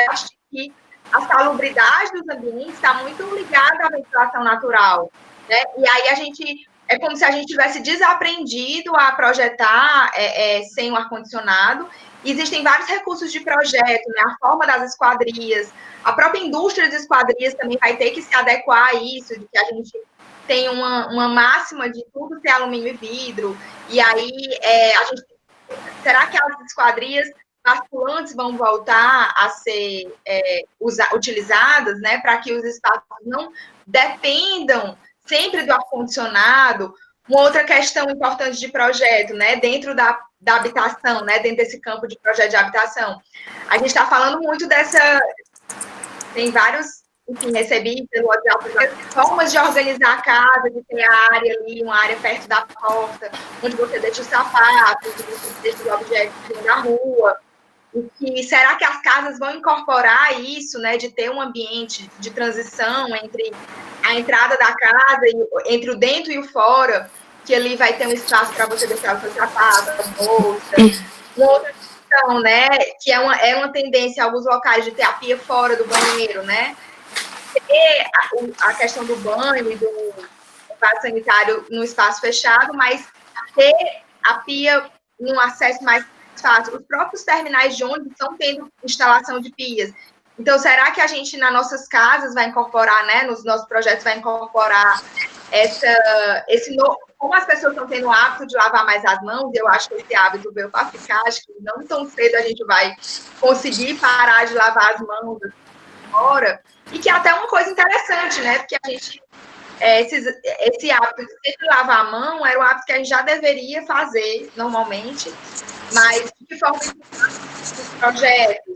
acho que a salubridade dos ambientes está muito ligada à ventilação natural, né? E aí a gente é como se a gente tivesse desaprendido a projetar sem o ar-condicionado. Existem vários recursos de projeto, né? A forma das esquadrias, a própria indústria das esquadrias também vai ter que se adequar a isso, de que a gente tem uma máxima de tudo ser alumínio e vidro, e aí será que as esquadrias basculantes vão voltar a ser utilizadas, né? Para que os espaços não dependam sempre do ar-condicionado. Uma outra questão importante de projeto, né, dentro da habitação, né, dentro desse campo de projeto de habitação. A gente está falando muito tem vários, enfim, recebi pelo WhatsApp, formas de organizar a casa, de ter a área ali, uma área perto da porta, onde você deixa os sapatos, onde você deixa os objetos na rua. E será que as casas vão incorporar isso, né, de ter um ambiente de transição entre a entrada da casa, entre o dentro e o fora, que ali vai ter um espaço para você deixar o seu sapato, a bolsa. Uma outra questão, né, que é uma tendência em alguns locais de ter a pia fora do banheiro, né, ter a questão do banho e do vaso sanitário no espaço fechado, mas ter a pia num acesso mais fácil. Os próprios terminais de ônibus estão tendo instalação de pias. Então, será que a gente, nas nossas casas, vai incorporar, né, nos nossos projetos, vai incorporar como as pessoas estão tendo o hábito de lavar mais as mãos, e eu acho que esse hábito veio para ficar, acho que não tão cedo a gente vai conseguir parar de lavar as mãos agora, e que é até uma coisa interessante, né, porque a gente, esse hábito de sempre lavar a mão era um hábito que a gente já deveria fazer, normalmente, mas de forma dos projetos,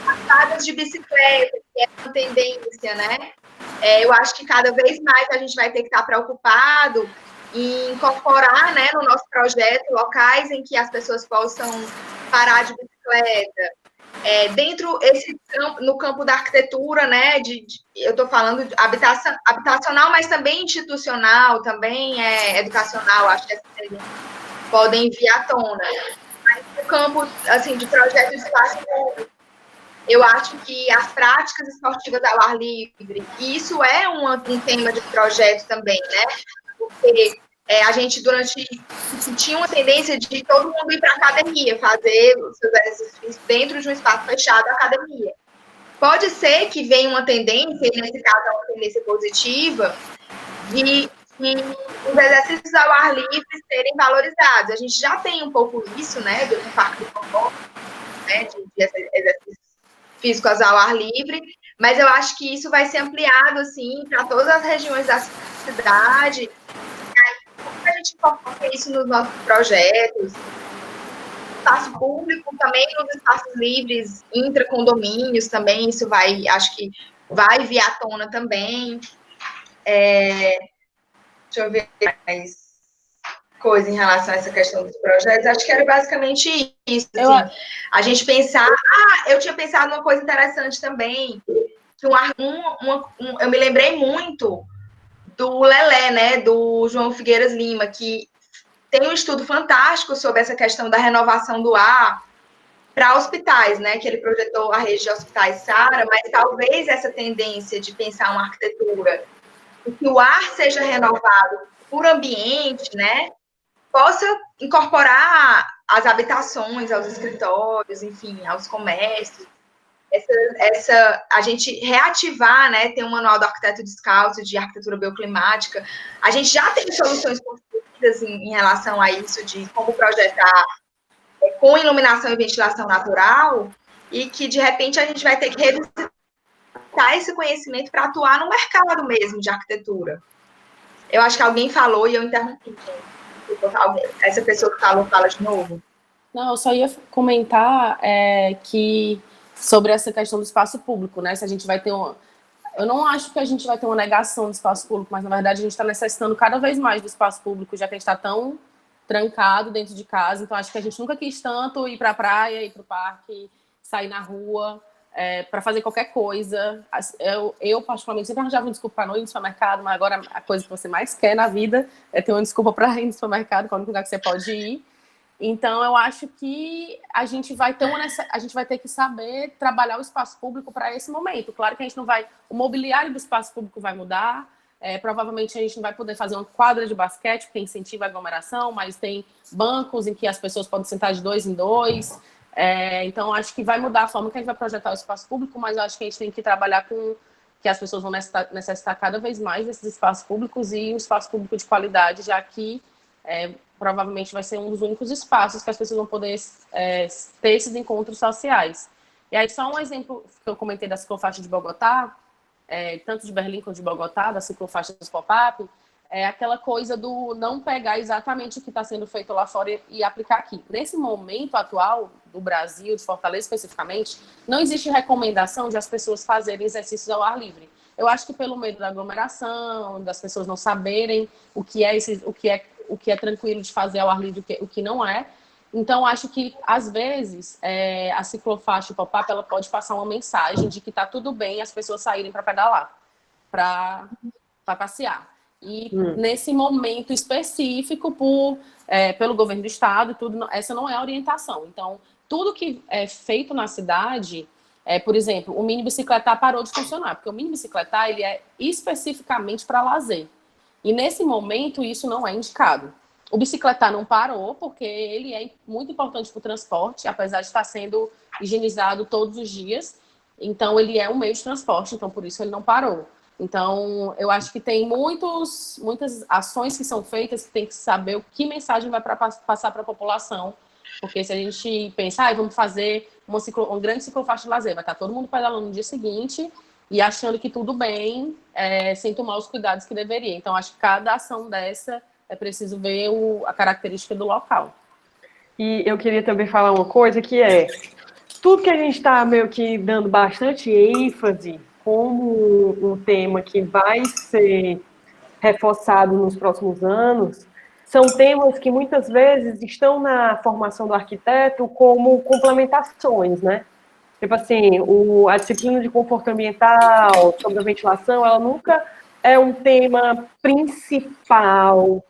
as casas de bicicleta, que é uma tendência, né? Eu acho que cada vez mais a gente vai ter que estar preocupado em incorporar, né, no nosso projeto locais em que as pessoas possam parar de bicicleta. Dentro no campo da arquitetura, né? Eu estou falando de habitacional, mas também institucional, também educacional, acho que podem vir à tona. Mas no campo assim, de projetos de espaço público, eu acho que as práticas esportivas ao ar livre, e isso é um tema de projeto também, né? Porque a gente, tinha uma tendência de todo mundo ir para a academia, fazer os seus exercícios dentro de um espaço fechado, a academia. Pode ser que venha uma tendência, e nesse caso é uma tendência positiva, de os exercícios ao ar livre serem valorizados. A gente já tem um pouco isso, né, do Parque do Comporto, né, de exercícios físicos ao ar livre, mas eu acho que isso vai ser ampliado, assim, para todas as regiões da cidade. E aí, como a gente incorpora isso nos nossos projetos, espaço público também, nos espaços livres, intracondomínios também, isso vai, acho que vai vir à tona também. Deixa eu ver mais coisa em relação a essa questão dos projetos. Acho que era basicamente isso. Assim, a gente pensar... eu tinha pensado numa coisa interessante também, que eu me lembrei muito do Lelé, né, do João Figueiras Lima, que tem um estudo fantástico sobre essa questão da renovação do ar para hospitais, né, que ele projetou a rede de hospitais SARA, mas talvez essa tendência de pensar uma arquitetura em que o ar seja renovado por ambiente, né, possa incorporar as habitações, aos escritórios, enfim, aos comércios, a gente reativar, né, tem um manual do arquiteto descalço de arquitetura bioclimática, a gente já tem soluções construídas em relação a isso, de como projetar com iluminação e ventilação natural, e que, de repente, a gente vai ter que revisitar esse conhecimento para atuar no mercado mesmo de arquitetura. Eu acho que alguém falou e eu interrompi. Essa pessoa que falou, fala de novo. Não, eu só ia comentar que sobre essa questão do espaço público, né? Se a gente vai ter uma... Eu não acho que a gente vai ter uma negação do espaço público, mas, na verdade, a gente está necessitando cada vez mais do espaço público, já que a gente está tão trancado dentro de casa. Então, acho que a gente nunca quis tanto ir para a praia, ir para o parque, sair na rua, para fazer qualquer coisa. Eu, particularmente, sempre arranjava uma desculpa para não ir no supermercado, mas agora a coisa que você mais quer na vida é ter uma desculpa para ir no supermercado, que é o único lugar que você pode ir. Então, eu acho que a gente vai ter que saber trabalhar o espaço público para esse momento. Claro que a gente não vai... O mobiliário do espaço público vai mudar, provavelmente a gente não vai poder fazer uma quadra de basquete, porque incentiva a aglomeração, mas tem bancos em que as pessoas podem sentar de 2 em 2. Então, acho que vai mudar a forma que a gente vai projetar o espaço público, mas eu acho que a gente tem que trabalhar com que as pessoas vão necessitar cada vez mais desses espaços públicos e um espaço público de qualidade, já que provavelmente vai ser um dos únicos espaços que as pessoas vão poder ter esses encontros sociais. E aí, só um exemplo que eu comentei da ciclofaixa de Bogotá, tanto de Berlim quanto de Bogotá, da ciclofaixa dos pop-up, é aquela coisa do não pegar exatamente o que está sendo feito lá fora e aplicar aqui. Nesse momento atual do Brasil, de Fortaleza especificamente, não existe recomendação de as pessoas fazerem exercícios ao ar livre. Eu acho que pelo medo da aglomeração, das pessoas não saberem o que é tranquilo de fazer ao ar livre, o que não é. Então, acho que, às vezes, a ciclofaixa pop-up ela pode passar uma mensagem de que está tudo bem as pessoas saírem para pedalar, para passear. E nesse momento específico, pelo governo do estado, essa não é a orientação. Então, tudo que é feito na cidade, por exemplo, o mini bicicletar parou de funcionar, porque o mini bicicletar ele é especificamente para lazer. E nesse momento, isso não é indicado. O bicicletar não parou, porque ele é muito importante para o transporte, apesar de estar sendo higienizado todos os dias. Então, ele é um meio de transporte, então por isso ele não parou. Então, eu acho que tem muitas ações que são feitas que tem que saber o que mensagem vai passar para a população. Porque se a gente pensar, vamos fazer uma grande ciclofaixa de lazer, vai estar todo mundo pedalando no dia seguinte e achando que tudo bem, sem tomar os cuidados que deveria. Então, acho que cada ação dessa é preciso ver a característica do local. E eu queria também falar uma coisa que tudo que a gente está meio que dando bastante ênfase como um tema que vai ser reforçado nos próximos anos, são temas que muitas vezes estão na formação do arquiteto como complementações, né? Tipo assim, a disciplina de conforto ambiental, sobre a ventilação, ela nunca é um tema principal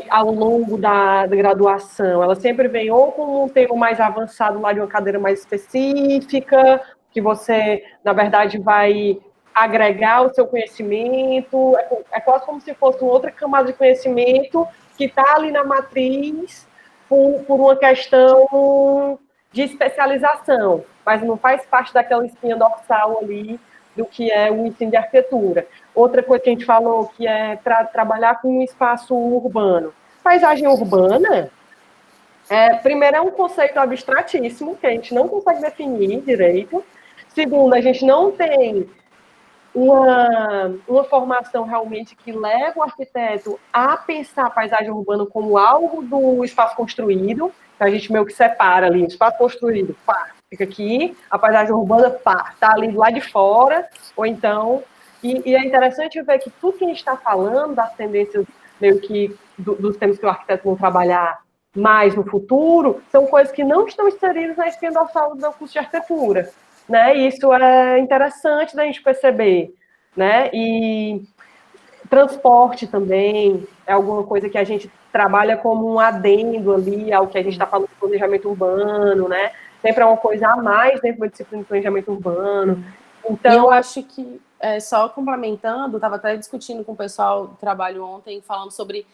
ao longo da graduação. Ela sempre vem ou com um tema mais avançado lá de uma cadeira mais específica, que você, na verdade, vai agregar o seu conhecimento, é quase como se fosse uma outra camada de conhecimento que está ali na matriz por uma questão de especialização, mas não faz parte daquela espinha dorsal ali do que é o ensino de arquitetura. Outra coisa que a gente falou, que é para trabalhar com um espaço urbano. Paisagem urbana Primeiro, é um conceito abstratíssimo, que a gente não consegue definir direito. Segundo, a gente não tem uma formação realmente que leva o arquiteto a pensar a paisagem urbana como algo do espaço construído. Então, a gente meio que separa ali, o espaço construído, pá, fica aqui, a paisagem urbana, pá, está ali lá de fora, ou então... E é interessante ver que tudo que a gente está falando, das tendências meio que dos temas que o arquiteto vai trabalhar mais no futuro, são coisas que não estão inseridas na espinha dorsal do curso de arquitetura. Né? E isso é interessante da gente perceber. Né? E transporte também é alguma coisa que a gente trabalha como um adendo ali ao que a gente está falando de planejamento urbano, né? Sempre é uma coisa a mais dentro da disciplina de planejamento urbano. Então, e eu acho que, só complementando, estava até discutindo com o pessoal do trabalho ontem, falando sobre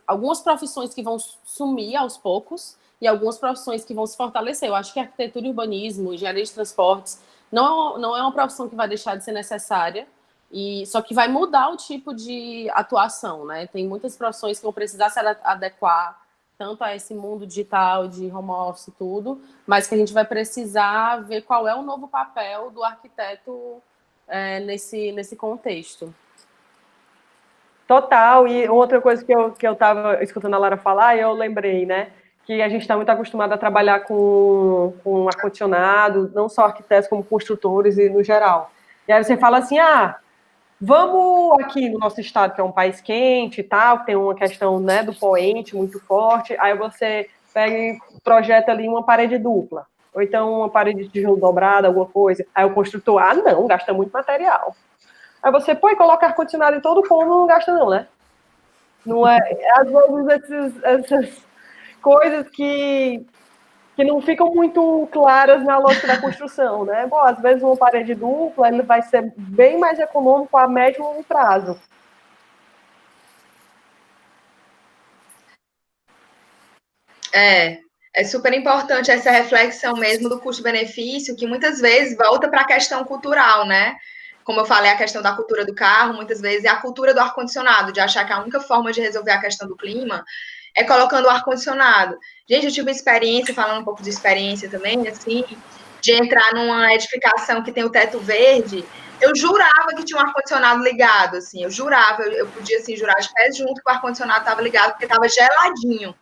algumas profissões que vão sumir aos poucos e algumas profissões que vão se fortalecer. Eu acho que arquitetura e urbanismo, engenharia de transportes, não é uma profissão que vai deixar de ser necessária, só que vai mudar o tipo de atuação, né? Tem muitas profissões que vão precisar se adequar tanto a esse mundo digital, de home office e tudo, mas que a gente vai precisar ver qual é o novo papel do arquiteto nesse contexto. Total, e outra coisa que eu estava escutando a Lara falar, eu lembrei, né, que a gente está muito acostumado a trabalhar com ar-condicionado, não só arquitetos, como construtores e no geral. E aí você fala assim, vamos aqui no nosso estado, que é um país quente e tal, tem uma questão, né, do poente muito forte, aí você pega e projeta ali uma parede dupla, ou então uma parede de tijolo dobrada, alguma coisa. Aí o construtor, não, gasta muito material. Aí você, e coloca ar-condicionado em todo o cômodo, não gasta não, né? Não é, às vezes essas coisas que não ficam muito claras na lógica da construção, né? Bom, às vezes uma parede dupla ele vai ser bem mais econômico a médio e longo prazo. É super importante essa reflexão mesmo do custo-benefício, que muitas vezes volta para a questão cultural, né? Como eu falei, a questão da cultura do carro, muitas vezes é a cultura do ar-condicionado, de achar que a única forma de resolver a questão do clima é colocando o ar-condicionado. Gente, eu tive uma experiência, falando um pouco de experiência também, assim, de entrar numa edificação que tem o teto verde. Eu jurava que tinha um ar-condicionado ligado, assim, eu jurava, eu podia, assim, jurar de pés junto que o ar-condicionado estava ligado, porque estava geladinho.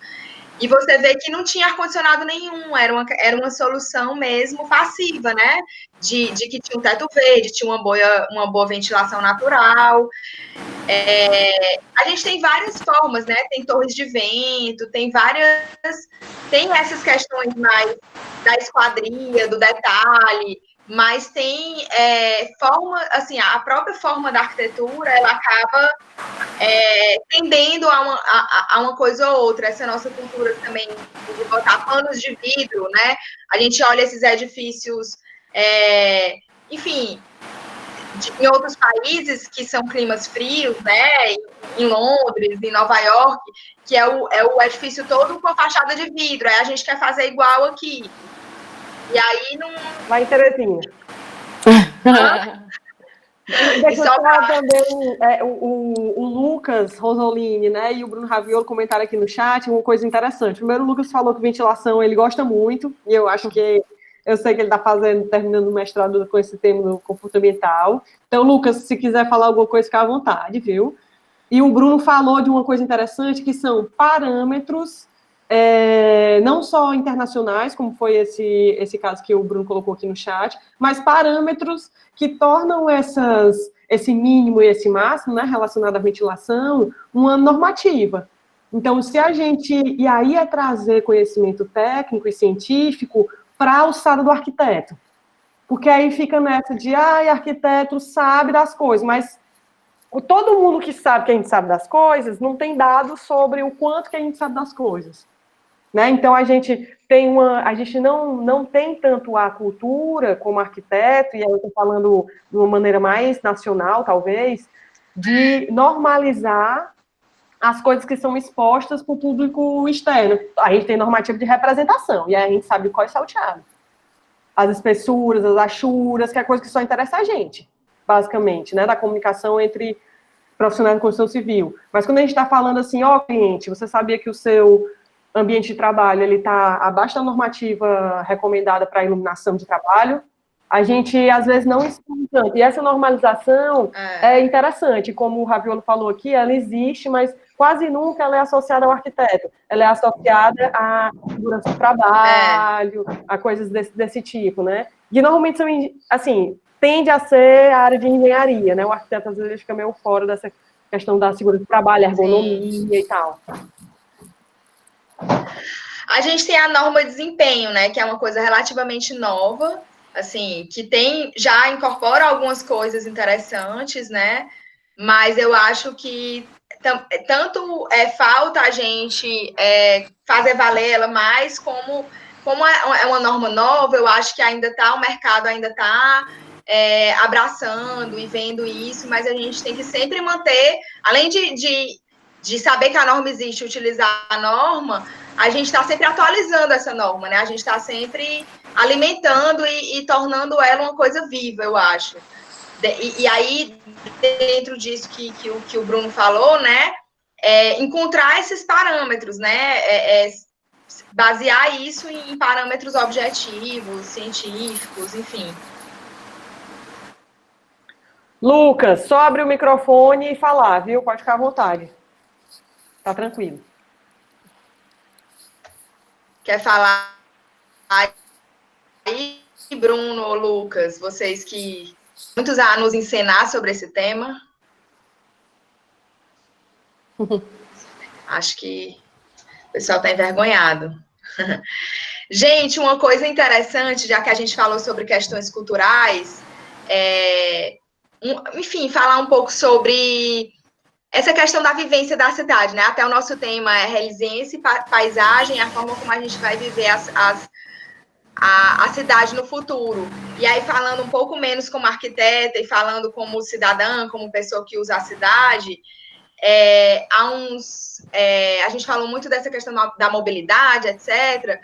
E você vê que não tinha ar-condicionado nenhum, era uma solução mesmo passiva, né? De que tinha um teto verde, tinha uma boa ventilação natural. A gente tem várias formas, né? Tem torres de vento, tem essas questões mais da esquadria, do detalhe, mas tem forma, assim, a própria forma da arquitetura, ela acaba tendendo a uma coisa ou outra. Essa nossa cultura também de botar panos de vidro, né? A gente olha esses edifícios, enfim, em outros países que são climas frios, né? Em Londres, em Nova York, que é o edifício todo com a fachada de vidro. Aí a gente quer fazer igual aqui. E aí não. Lá em Terezinha. Deixa eu falar também, o Lucas Rosolini, né, e o Bruno Raviolo comentaram aqui no chat uma coisa interessante. Primeiro, o Lucas falou que ventilação ele gosta muito, e eu acho que eu sei que ele está terminando o mestrado com esse tema do comportamental. Então, Lucas, se quiser falar alguma coisa, fica à vontade, viu? E o Bruno falou de uma coisa interessante, que são parâmetros, não só internacionais, como foi esse caso que o Bruno colocou aqui no chat, mas parâmetros que tornam esse mínimo e esse máximo, né, relacionado à ventilação, uma normativa. Então, se a gente... E aí é trazer conhecimento técnico e científico para a alçada do arquiteto. Porque aí fica nessa de, arquiteto sabe das coisas, mas todo mundo que sabe que a gente sabe das coisas não tem dados sobre o quanto que a gente sabe das coisas. Né? Então, a gente não tem tanto a cultura como arquiteto, e aí eu estou falando de uma maneira mais nacional, talvez, de normalizar as coisas que são expostas para o público externo. A gente tem normativa de representação, e aí a gente sabe qual é salteado. As espessuras, as achuras, que é coisa que só interessa a gente, basicamente, né? Da comunicação entre profissionais de construção civil. Mas quando a gente está falando assim, cliente, você sabia que o seu ambiente de trabalho ele está abaixo da normativa recomendada para iluminação de trabalho, a gente, às vezes, não estuda tanto. E essa normalização é interessante, como o Raviolo falou aqui, ela existe, mas quase nunca ela é associada ao arquiteto. Ela é associada à segurança do trabalho, a coisas desse tipo, né? E, normalmente, são, assim, tende a ser a área de engenharia, né? O arquiteto, às vezes, fica meio fora dessa questão da segurança do trabalho, ergonomia e tal. A gente tem a norma de desempenho, né? Que é uma coisa relativamente nova, assim, que já incorpora algumas coisas interessantes, né? Mas eu acho que tanto falta a gente fazer valer ela mais, como é uma norma nova, eu acho que o mercado ainda está abraçando e vendo isso, mas a gente tem que sempre manter, além de saber que a norma existe, utilizar a norma, a gente está sempre atualizando essa norma, né? A gente está sempre alimentando e tornando ela uma coisa viva, eu acho. E aí, dentro disso que o Bruno falou, né? Encontrar esses parâmetros, né? Basear isso em parâmetros objetivos, científicos, enfim. Lucas, só abrir o microfone e falar, viu? Pode ficar à vontade. Tá tranquilo. Quer falar aí, Bruno ou Lucas? Vocês que muitos a nos ensinar sobre esse tema. Acho que o pessoal está envergonhado. Gente, uma coisa interessante, já que a gente falou sobre questões culturais, enfim, falar um pouco sobre essa questão da vivência da cidade, né? Até o nosso tema é resiliência e paisagem, a forma como a gente vai viver a cidade no futuro. E aí, falando um pouco menos como arquiteta e falando como cidadã, como pessoa que usa a cidade, a gente falou muito dessa questão da mobilidade, etc.,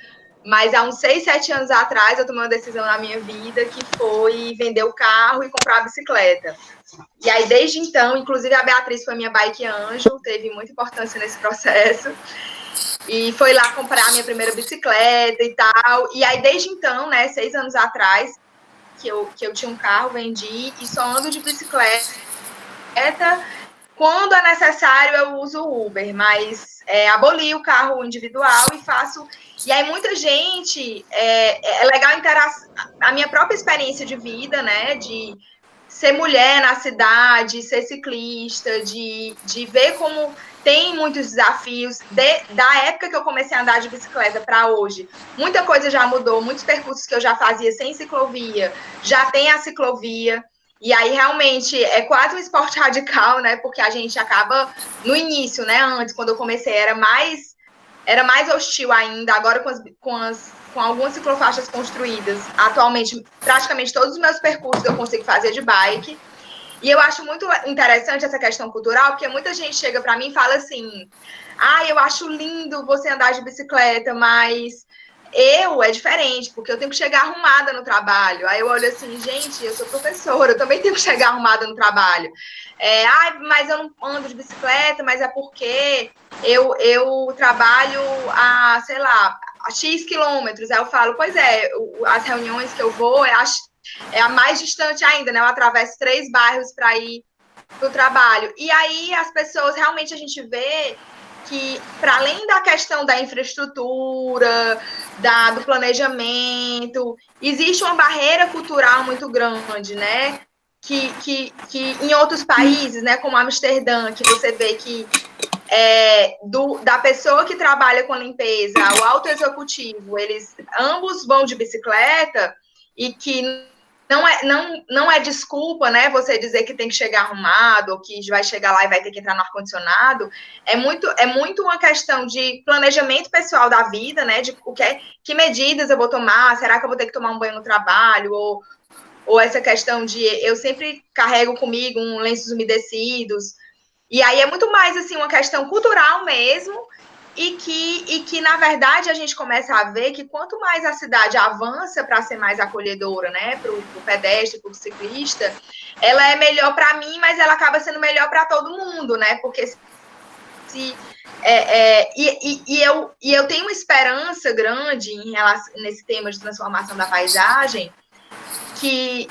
mas há uns 6, 7 anos atrás eu tomei uma decisão na minha vida que foi vender o carro e comprar a bicicleta. E aí, desde então, inclusive a Beatriz foi minha bike anjo, teve muita importância nesse processo. E foi lá comprar a minha primeira bicicleta e tal. E aí, desde então, né, 6 anos atrás, que eu tinha um carro, vendi e só ando de bicicleta. Quando é necessário, eu uso o Uber, mas aboli o carro individual e faço. E aí, muita gente. É legal a minha própria experiência de vida, né? De ser mulher na cidade, ser ciclista, de ver como tem muitos desafios. Da época que eu comecei a andar de bicicleta para hoje, muita coisa já mudou, muitos percursos que eu já fazia sem ciclovia, já tem a ciclovia. E aí, realmente, é quase um esporte radical, né? Porque a gente acaba, no início, né? Antes, quando eu comecei, era mais hostil ainda. Agora, com algumas ciclofaixas construídas, atualmente, praticamente todos os meus percursos eu consigo fazer de bike. E eu acho muito interessante essa questão cultural, porque muita gente chega para mim e fala assim: eu acho lindo você andar de bicicleta, mas é diferente, porque eu tenho que chegar arrumada no trabalho. Aí eu olho assim, gente, eu sou professora, eu também tenho que chegar arrumada no trabalho. Mas eu não ando de bicicleta, mas é porque eu trabalho sei lá, a X quilômetros. Aí eu falo, pois as reuniões que eu vou é a mais distante ainda, né? Eu atravesso 3 bairros para ir para o trabalho. E aí as pessoas, realmente a gente vê que, para além da questão da infraestrutura, do planejamento, existe uma barreira cultural muito grande, né? Que em outros países, né, como Amsterdã, que você vê que da pessoa que trabalha com limpeza ao alto executivo, eles ambos vão de bicicleta, e que não é desculpa, né? Você dizer que tem que chegar arrumado, ou que vai chegar lá e vai ter que entrar no ar-condicionado. É muito uma questão de planejamento pessoal da vida, né? De que medidas eu vou tomar, será que eu vou ter que tomar um banho no trabalho, ou essa questão de eu sempre carrego comigo lenços umedecidos. E aí é muito mais assim uma questão cultural mesmo, e que, na verdade, a gente começa a ver que quanto mais a cidade avança para ser mais acolhedora, né, para o pedestre, para o ciclista, ela é melhor para mim, mas ela acaba sendo melhor para todo mundo, né, porque se Eu tenho uma esperança grande em relação, nesse tema de transformação da paisagem, que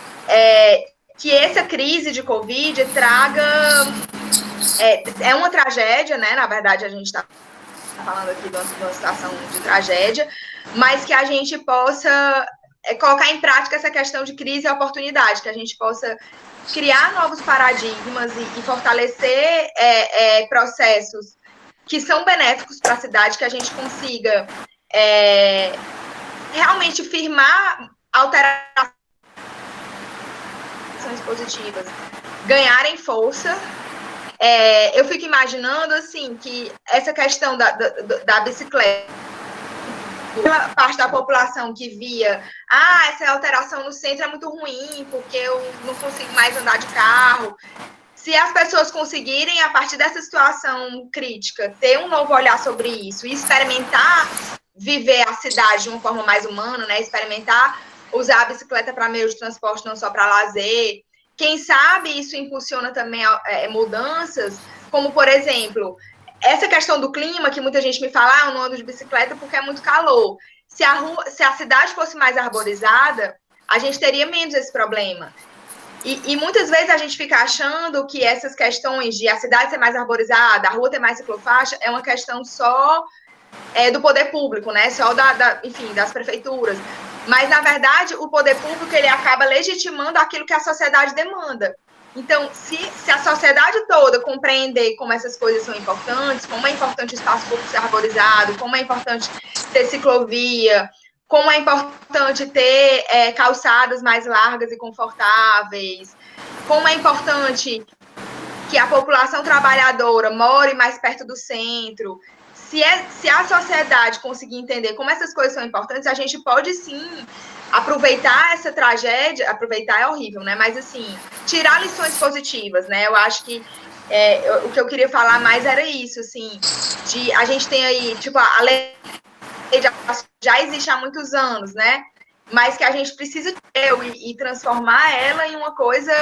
essa crise de Covid traga... É uma tragédia, né? Na verdade, a gente está falando aqui de uma situação de tragédia, mas que a gente possa colocar em prática essa questão de crise e oportunidade, que a gente possa criar novos paradigmas e fortalecer processos que são benéficos para a cidade, que a gente consiga realmente firmar alterações positivas, ganharem força. Eu fico imaginando, assim, que essa questão da bicicleta, parte da população que via, essa alteração no centro é muito ruim, porque eu não consigo mais andar de carro. Se as pessoas conseguirem, a partir dessa situação crítica, ter um novo olhar sobre isso e experimentar viver a cidade de uma forma mais humana, né? Experimentar usar a bicicleta para meio de transporte, não só para lazer. Quem sabe isso impulsiona também mudanças, como, por exemplo, essa questão do clima, que muita gente me fala, eu não ando de bicicleta porque é muito calor. Se a cidade fosse mais arborizada, a gente teria menos esse problema. E muitas vezes a gente fica achando que essas questões de a cidade ser mais arborizada, a rua ter mais ciclofaixa, é uma questão só do poder público, né? Só enfim, das prefeituras. Mas, na verdade, o poder público ele acaba legitimando aquilo que a sociedade demanda. Então, se a sociedade toda compreender como essas coisas são importantes, como é importante o espaço público ser arborizado, como é importante ter ciclovia, como é importante ter calçadas mais largas e confortáveis, como é importante que a população trabalhadora more mais perto do centro. Se a sociedade conseguir entender como essas coisas são importantes, a gente pode, sim, aproveitar essa tragédia, aproveitar é horrível, né? Mas, assim, tirar lições positivas, né? Eu acho que o que eu queria falar mais era isso, assim, a gente tem aí, tipo, a lei já existe há muitos anos, né? Mas que a gente precisa e transformar ela em uma coisa...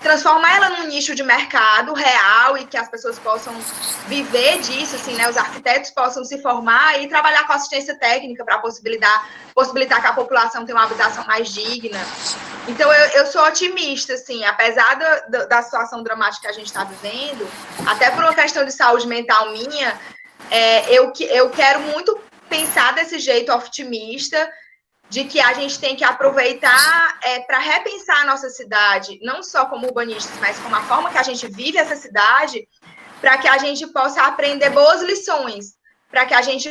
transformar ela num nicho de mercado real e que as pessoas possam viver disso, assim, né? Os arquitetos possam se formar e trabalhar com assistência técnica para possibilitar que a população tenha uma habitação mais digna. Então, eu sou otimista, assim, apesar da situação dramática que a gente está vivendo, até por uma questão de saúde mental minha, eu quero muito pensar desse jeito otimista, de que a gente tem que aproveitar para repensar a nossa cidade, não só como urbanistas, mas como a forma que a gente vive essa cidade, para que a gente possa aprender boas lições, para que a gente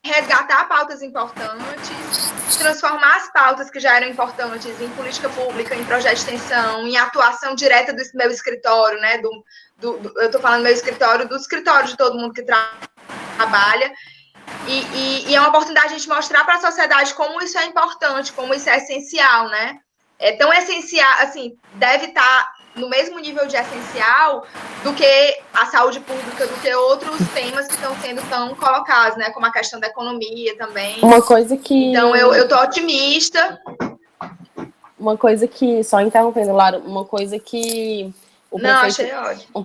resgatar pautas importantes, transformar as pautas que já eram importantes em política pública, em projeto de extensão, em atuação direta do meu escritório, né? Eu estou falando do meu escritório, do escritório de todo mundo que trabalha. E é uma oportunidade de a gente mostrar para a sociedade como isso é importante, como isso é essencial, né? É tão essencial, assim, deve estar no mesmo nível de essencial do que a saúde pública, do que outros temas que estão sendo tão colocados, né? Como a questão da economia também. Uma coisa que... Então, eu tô otimista. Uma coisa que, só interrompendo, Lara, uma coisa que achei ótimo. O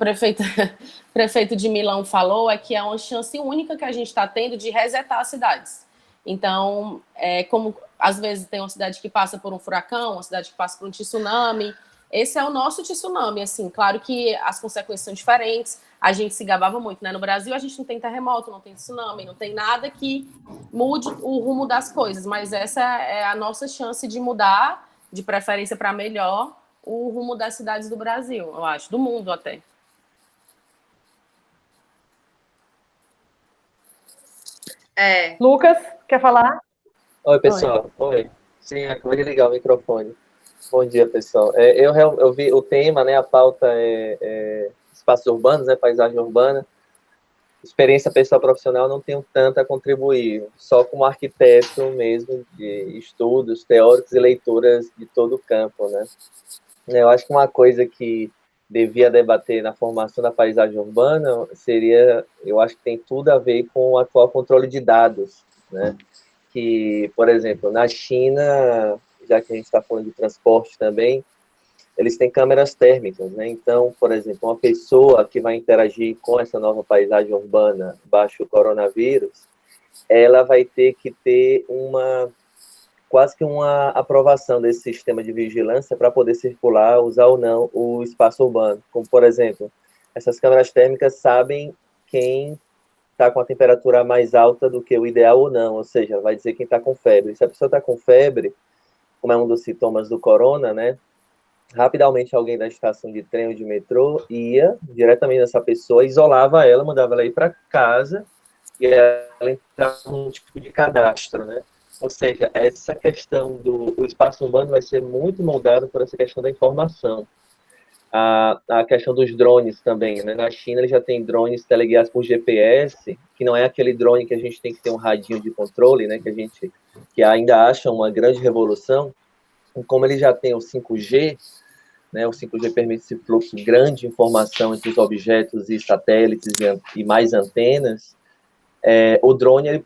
prefeito de Milão falou é que é uma chance única que a gente está tendo de resetar as cidades. Então, como às vezes tem uma cidade que passa por um furacão, uma cidade que passa por um tsunami, esse é o nosso tsunami, assim, claro que as consequências são diferentes, a gente se gabava muito, né? No Brasil a gente não tem terremoto, não tem tsunami, não tem nada que mude o rumo das coisas, mas essa é a nossa chance de mudar, de preferência para melhor, o rumo das cidades do Brasil, eu acho, do mundo até. Lucas, quer falar? Oi, pessoal. Oi. Sim, acabei de ligar o microfone. Bom dia, pessoal. Eu vi o tema, né? A pauta é espaços urbanos, né? Paisagem urbana. Experiência pessoal profissional não tenho tanto a contribuir, só como arquiteto mesmo, de estudos teóricos e leituras de todo o campo, né? Eu acho que uma coisa que devia debater na formação da paisagem urbana seria, eu acho que tem tudo a ver com o atual controle de dados, né? Que, por exemplo, na China, já que a gente está falando de transporte também, eles têm câmeras térmicas, né? Então, por exemplo, uma pessoa que vai interagir com essa nova paisagem urbana baixo o coronavírus, ela vai ter que ter quase que uma aprovação desse sistema de vigilância para poder circular, usar ou não o espaço urbano. Como, por exemplo, essas câmeras térmicas sabem quem está com a temperatura mais alta do que o ideal ou não, ou seja, vai dizer quem está com febre. Se a pessoa está com febre, como é um dos sintomas do corona, né, rapidamente alguém da estação de trem ou de metrô ia diretamente nessa pessoa, isolava ela, mandava ela ir para casa e ela entrava num tipo de cadastro, né? Ou seja, essa questão do espaço urbano vai ser muito moldado por essa questão da informação. A questão dos drones também, né? Na China, eles já tem drones teleguiados por GPS, que não é aquele drone que a gente tem que ter um radinho de controle, né? Que ainda acha uma grande revolução. E como ele já tem o 5G, né? O 5G permite esse fluxo grande de informação entre os objetos e satélites e mais antenas. O drone ele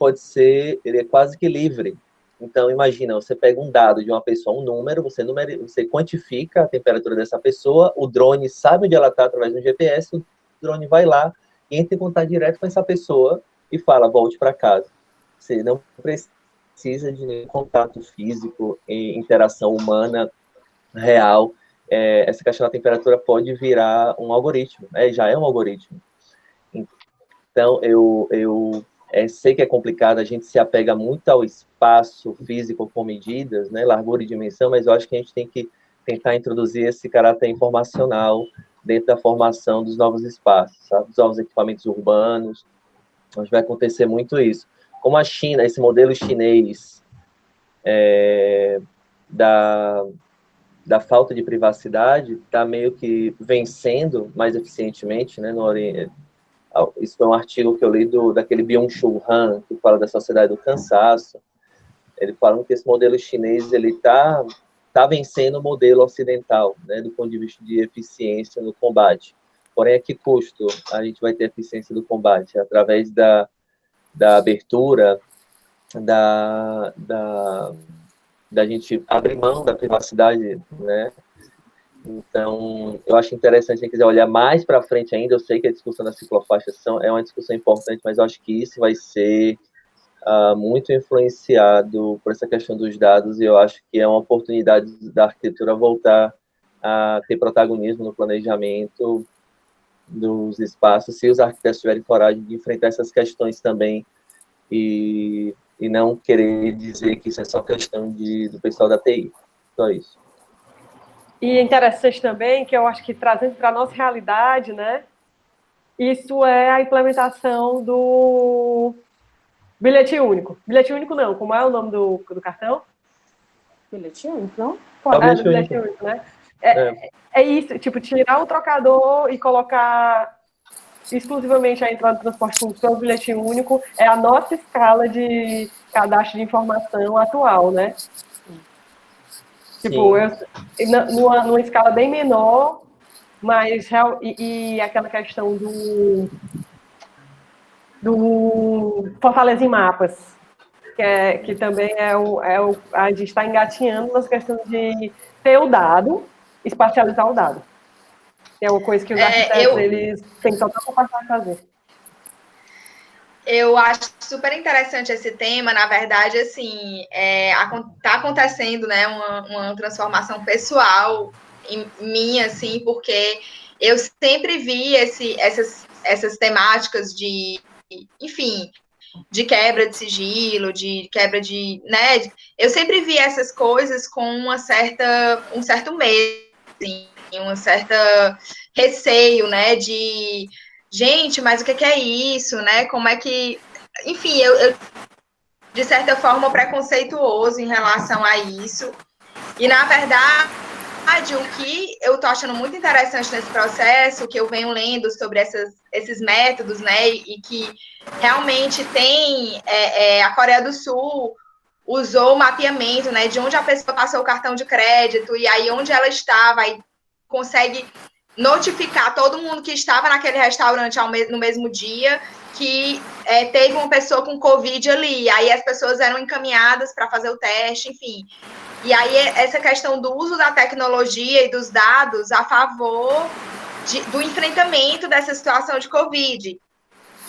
é quase que livre. Então, imagina, você pega um dado de uma pessoa, um número, você quantifica a temperatura dessa pessoa, o drone sabe onde ela está através do GPS, o drone vai lá, entra em contato direto com essa pessoa e fala, volte para casa. Você não precisa de nenhum contato físico, interação humana real. Essa questão da temperatura pode virar um algoritmo, já é um algoritmo. Então, eu sei que é complicado, a gente se apega muito ao espaço físico com medidas, né, largura e dimensão, mas eu acho que a gente tem que tentar introduzir esse caráter informacional dentro da formação dos novos espaços, sabe? Dos novos equipamentos urbanos, onde vai acontecer muito isso. Como a China, esse modelo chinês da falta de privacidade está meio que vencendo mais eficientemente, né, no Oriente. Isso foi um artigo que eu li daquele Byung-Chul Han, que fala da sociedade do cansaço. Ele fala que esse modelo chinês está vencendo o modelo ocidental, né, do ponto de vista de eficiência no combate. Porém, a que custo a gente vai ter eficiência do combate? Através da abertura, da gente abrir mão da privacidade, né? Então, eu acho interessante, quem quiser olhar mais para frente ainda, eu sei que a discussão da ciclofaixa é uma discussão importante, mas eu acho que isso vai ser muito influenciado por essa questão dos dados, e eu acho que é uma oportunidade da arquitetura voltar a ter protagonismo no planejamento dos espaços, se os arquitetos tiverem coragem de enfrentar essas questões também, e não querer dizer que isso é só questão do pessoal da TI. Só isso. E é interessante também que eu acho que trazendo para a nossa realidade, né, isso é a implementação do bilhete único. Bilhete único não, como é o nome do cartão? Bilhete único, não? Do bilhete único, né? É isso, tipo, tirar o trocador e colocar exclusivamente a entrada do transporte público pelo bilhete único é a nossa escala de cadastro de informação atual, né? Tipo, numa escala bem menor, mas e aquela questão do Fortaleza em Mapas, que também a gente está engatinhando nas questões de ter o dado, espacializar o dado. É uma coisa que os arquitetos eles têm total capacidade de fazer. Eu acho super interessante esse tema, na verdade, assim, tá acontecendo, né, uma transformação pessoal em minha, assim, porque eu sempre vi essas temáticas de, enfim, de quebra de sigilo, de quebra de, né, eu sempre vi essas coisas com um certo medo, assim, um certo receio, né, de gente, mas o que é isso, né? Como é que... Enfim, eu de certa forma, preconceituoso em relação a isso. E, na verdade, o que eu estou achando muito interessante nesse processo, que eu venho lendo sobre esses métodos, né? E que realmente tem... a Coreia do Sul usou o mapeamento, né? De onde a pessoa passou o cartão de crédito, e aí onde ela estava, aí consegue notificar todo mundo que estava naquele restaurante no mesmo dia que teve uma pessoa com Covid ali, aí as pessoas eram encaminhadas para fazer o teste, enfim. E aí, essa questão do uso da tecnologia e dos dados a favor do enfrentamento dessa situação de Covid.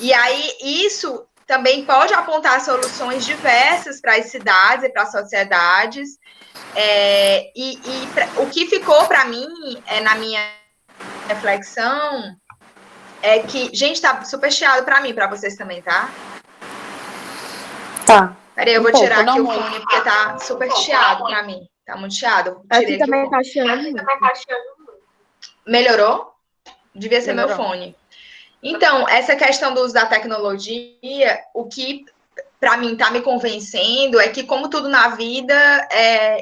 E aí, isso também pode apontar soluções diversas para as cidades e para as sociedades. O que ficou para mim, na minha reflexão, é que... Gente, tá super chiado para mim, para vocês também, tá? Tá. Peraí, eu vou tirar aqui o fone, porque tá super chiado para mim. Tá muito chiado. Aqui também tá chiando. Melhorou? Devia ser Melhorou. meu fone. Então, essa questão do uso da tecnologia, o que para mim está me convencendo é que, como tudo na vida,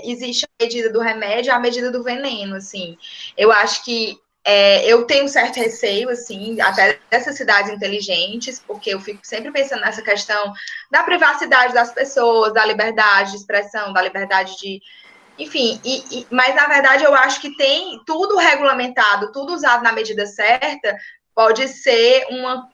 existe a medida do remédio e a medida do veneno, assim. Eu acho que eu tenho um certo receio, assim, até dessas cidades inteligentes, porque eu fico sempre pensando nessa questão da privacidade das pessoas, da liberdade de expressão, da liberdade de... Enfim, mas, na verdade, eu acho que tem tudo regulamentado, tudo usado na medida certa, pode ser uma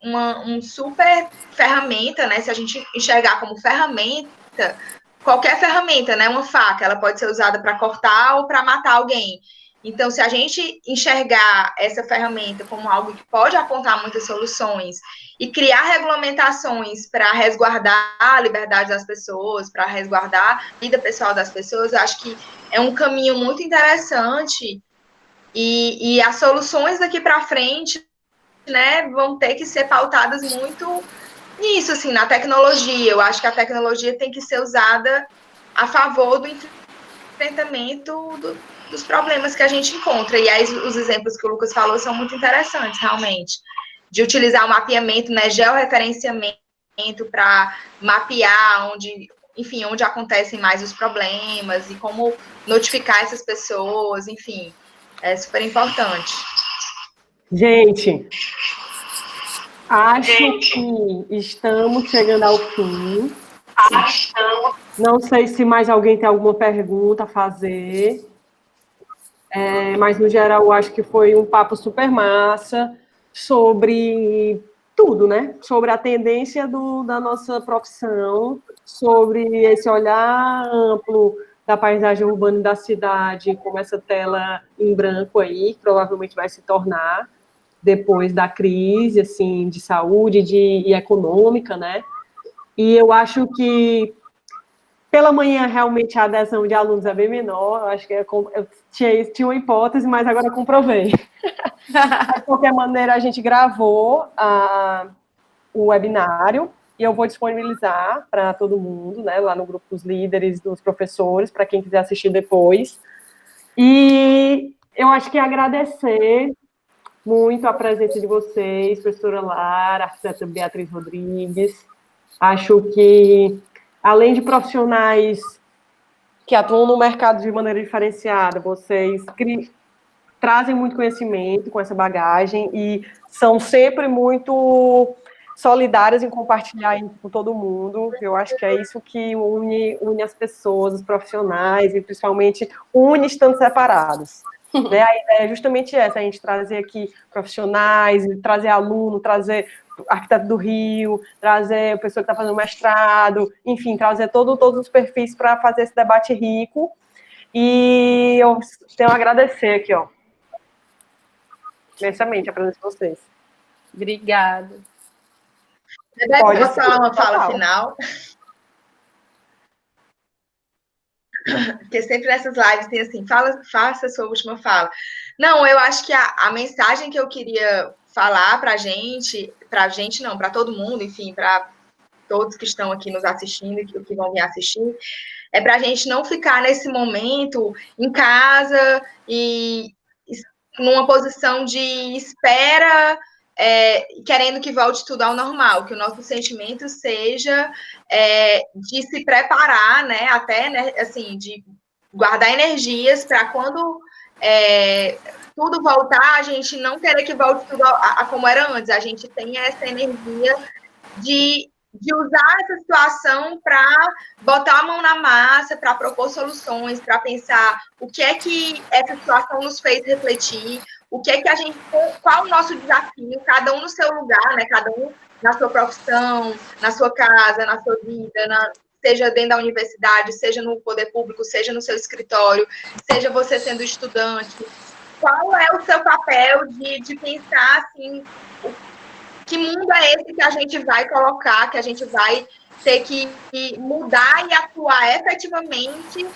super ferramenta, né? Se a gente enxergar como ferramenta, qualquer ferramenta, né? Uma faca, ela pode ser usada para cortar ou para matar alguém. Então, se a gente enxergar essa ferramenta como algo que pode apontar muitas soluções e criar regulamentações para resguardar a liberdade das pessoas, para resguardar a vida pessoal das pessoas, eu acho que é um caminho muito interessante e as soluções daqui para frente, né, vão ter que ser pautadas muito nisso, assim, na tecnologia. Eu acho que a tecnologia tem que ser usada a favor do enfrentamento dos problemas que a gente encontra. E aí os exemplos que o Lucas falou são muito interessantes, realmente. De utilizar o mapeamento, né, georreferenciamento para mapear onde acontecem mais os problemas e como notificar essas pessoas, enfim, é super importante. Gente, acho que estamos chegando ao fim. Não sei se mais alguém tem alguma pergunta a fazer. Mas, no geral, eu acho que foi um papo super massa sobre tudo, né? Sobre a tendência da nossa profissão, sobre esse olhar amplo da paisagem urbana e da cidade, como essa tela em branco aí, que provavelmente vai se tornar depois da crise, assim, de saúde e econômica, né? E eu acho que pela manhã, realmente, a adesão de alunos é bem menor. Eu acho que eu tinha uma hipótese, mas agora comprovei. De qualquer maneira, a gente gravou o webinário e eu vou disponibilizar para todo mundo, né, lá no grupo dos líderes, dos professores, para quem quiser assistir depois. E eu acho que agradecer muito a presença de vocês, professora Lara, arquiteta Beatriz Rodrigues. Acho que, além de profissionais que atuam no mercado de maneira diferenciada, vocês trazem muito conhecimento com essa bagagem e são sempre muito solidárias em compartilhar com todo mundo. Eu acho que é isso que une as pessoas, os profissionais, e principalmente une estando separados. Né? A ideia é justamente essa, a gente trazer aqui profissionais, trazer aluno, trazer arquiteto do Rio, trazer a pessoa que está fazendo mestrado, enfim, trazer todos os perfis para fazer esse debate rico. E eu tenho a agradecer aqui, ó, imensamente a presença de vocês. Obrigada. Pode falar uma fala final? Porque sempre nessas lives tem assim, faça a sua última fala. Não, eu acho que a mensagem que eu queria falar para todo mundo, enfim, para todos que estão aqui nos assistindo e que vão me assistir, é para a gente não ficar nesse momento em casa e numa posição de espera, querendo que volte tudo ao normal, que o nosso sentimento seja de se preparar, né, até, né, assim, de guardar energias para quando tudo voltar, a gente não querer que volte tudo a como era antes, a gente tem essa energia de usar essa situação para botar a mão na massa, para propor soluções, para pensar o que é que essa situação nos fez refletir, o que é que qual o nosso desafio, cada um no seu lugar, né? Cada um na sua profissão, na sua casa, na sua vida, seja dentro da universidade, seja no poder público, seja no seu escritório, seja você sendo estudante. Qual é o seu papel de pensar, assim, que mundo é esse que a gente vai colocar, que a gente vai ter que mudar e atuar efetivamente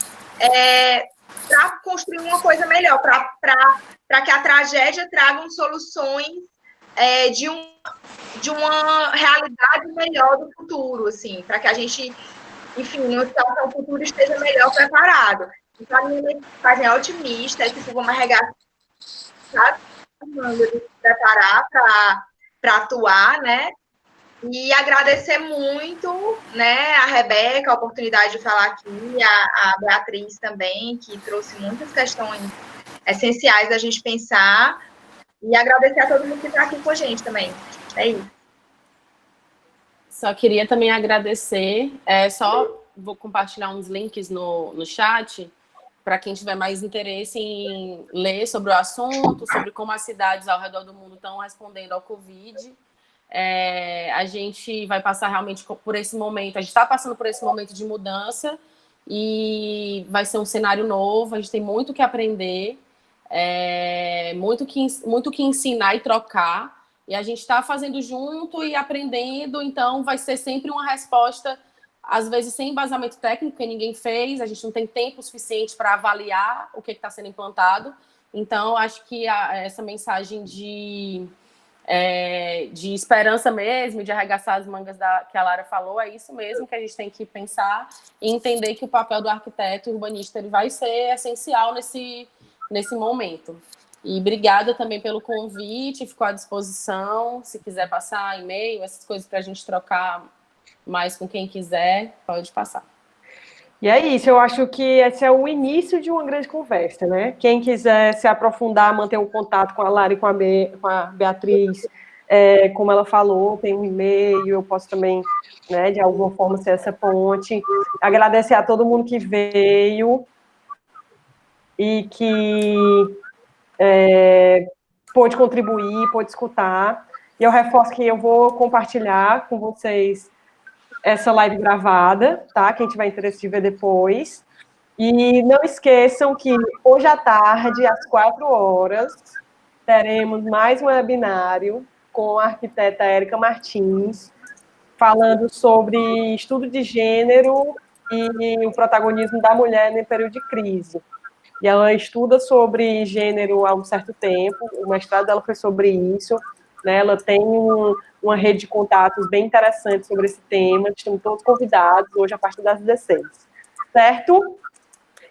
para construir uma coisa melhor, para que a tragédia traga soluções de uma realidade melhor do futuro, assim, para que a gente, enfim, no futuro esteja melhor preparado. Então, a minha mensagem é otimista, que vamos arregaçar, se preparar para atuar, né? E agradecer muito, né, a Rebeca, a oportunidade de falar aqui, a Beatriz também, que trouxe muitas questões essenciais da gente pensar, e agradecer a todo mundo que está aqui com a gente também. É isso. Só queria também agradecer, só vou compartilhar uns links no chat, para quem tiver mais interesse em ler sobre o assunto, sobre como as cidades ao redor do mundo estão respondendo ao Covid. A gente vai passar realmente por esse momento, a gente está passando por esse momento de mudança e vai ser um cenário novo, a gente tem muito que aprender, muito que ensinar e trocar, e a gente está fazendo junto e aprendendo, então vai ser sempre uma resposta, às vezes sem embasamento técnico, que ninguém fez, a gente não tem tempo suficiente para avaliar o que está sendo implantado, então acho que essa mensagem de esperança mesmo, de arregaçar as mangas que a Lara falou, é isso mesmo que a gente tem que pensar e entender que o papel do arquiteto urbanista ele vai ser essencial nesse momento. E obrigada também pelo convite, ficou à disposição, se quiser passar e-mail, essas coisas para a gente trocar mais com quem quiser, pode passar. E é isso, eu acho que esse é o início de uma grande conversa, né? Quem quiser se aprofundar, manter um contato com a Lara e com a Beatriz, como ela falou, tem um e-mail, eu posso também, né, de alguma forma, ser essa ponte. Agradecer a todo mundo que veio e que pôde contribuir, pôde escutar. E eu reforço que eu vou compartilhar com vocês essa live gravada, tá? Quem tiver interesse de ver depois. E não esqueçam que hoje à tarde, às 4h, teremos mais um webinário com a arquiteta Érica Martins, falando sobre estudo de gênero e o protagonismo da mulher no período de crise. E ela estuda sobre gênero há um certo tempo, o mestrado dela foi sobre isso, né? Ela tem uma rede de contatos bem interessante sobre esse tema, estamos todos convidados hoje a partir das 16, certo?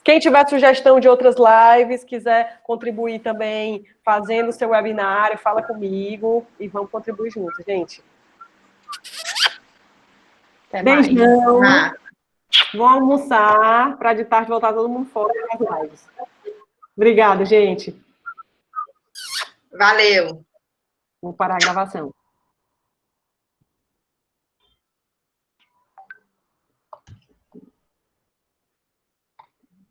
Quem tiver sugestão de outras lives, quiser contribuir também fazendo o seu webinário, fala comigo e vamos contribuir juntos, gente. Até beijão. Mais. Vou almoçar para de tarde voltar todo mundo fora das lives. Obrigada, gente. Valeu. Vou parar a gravação.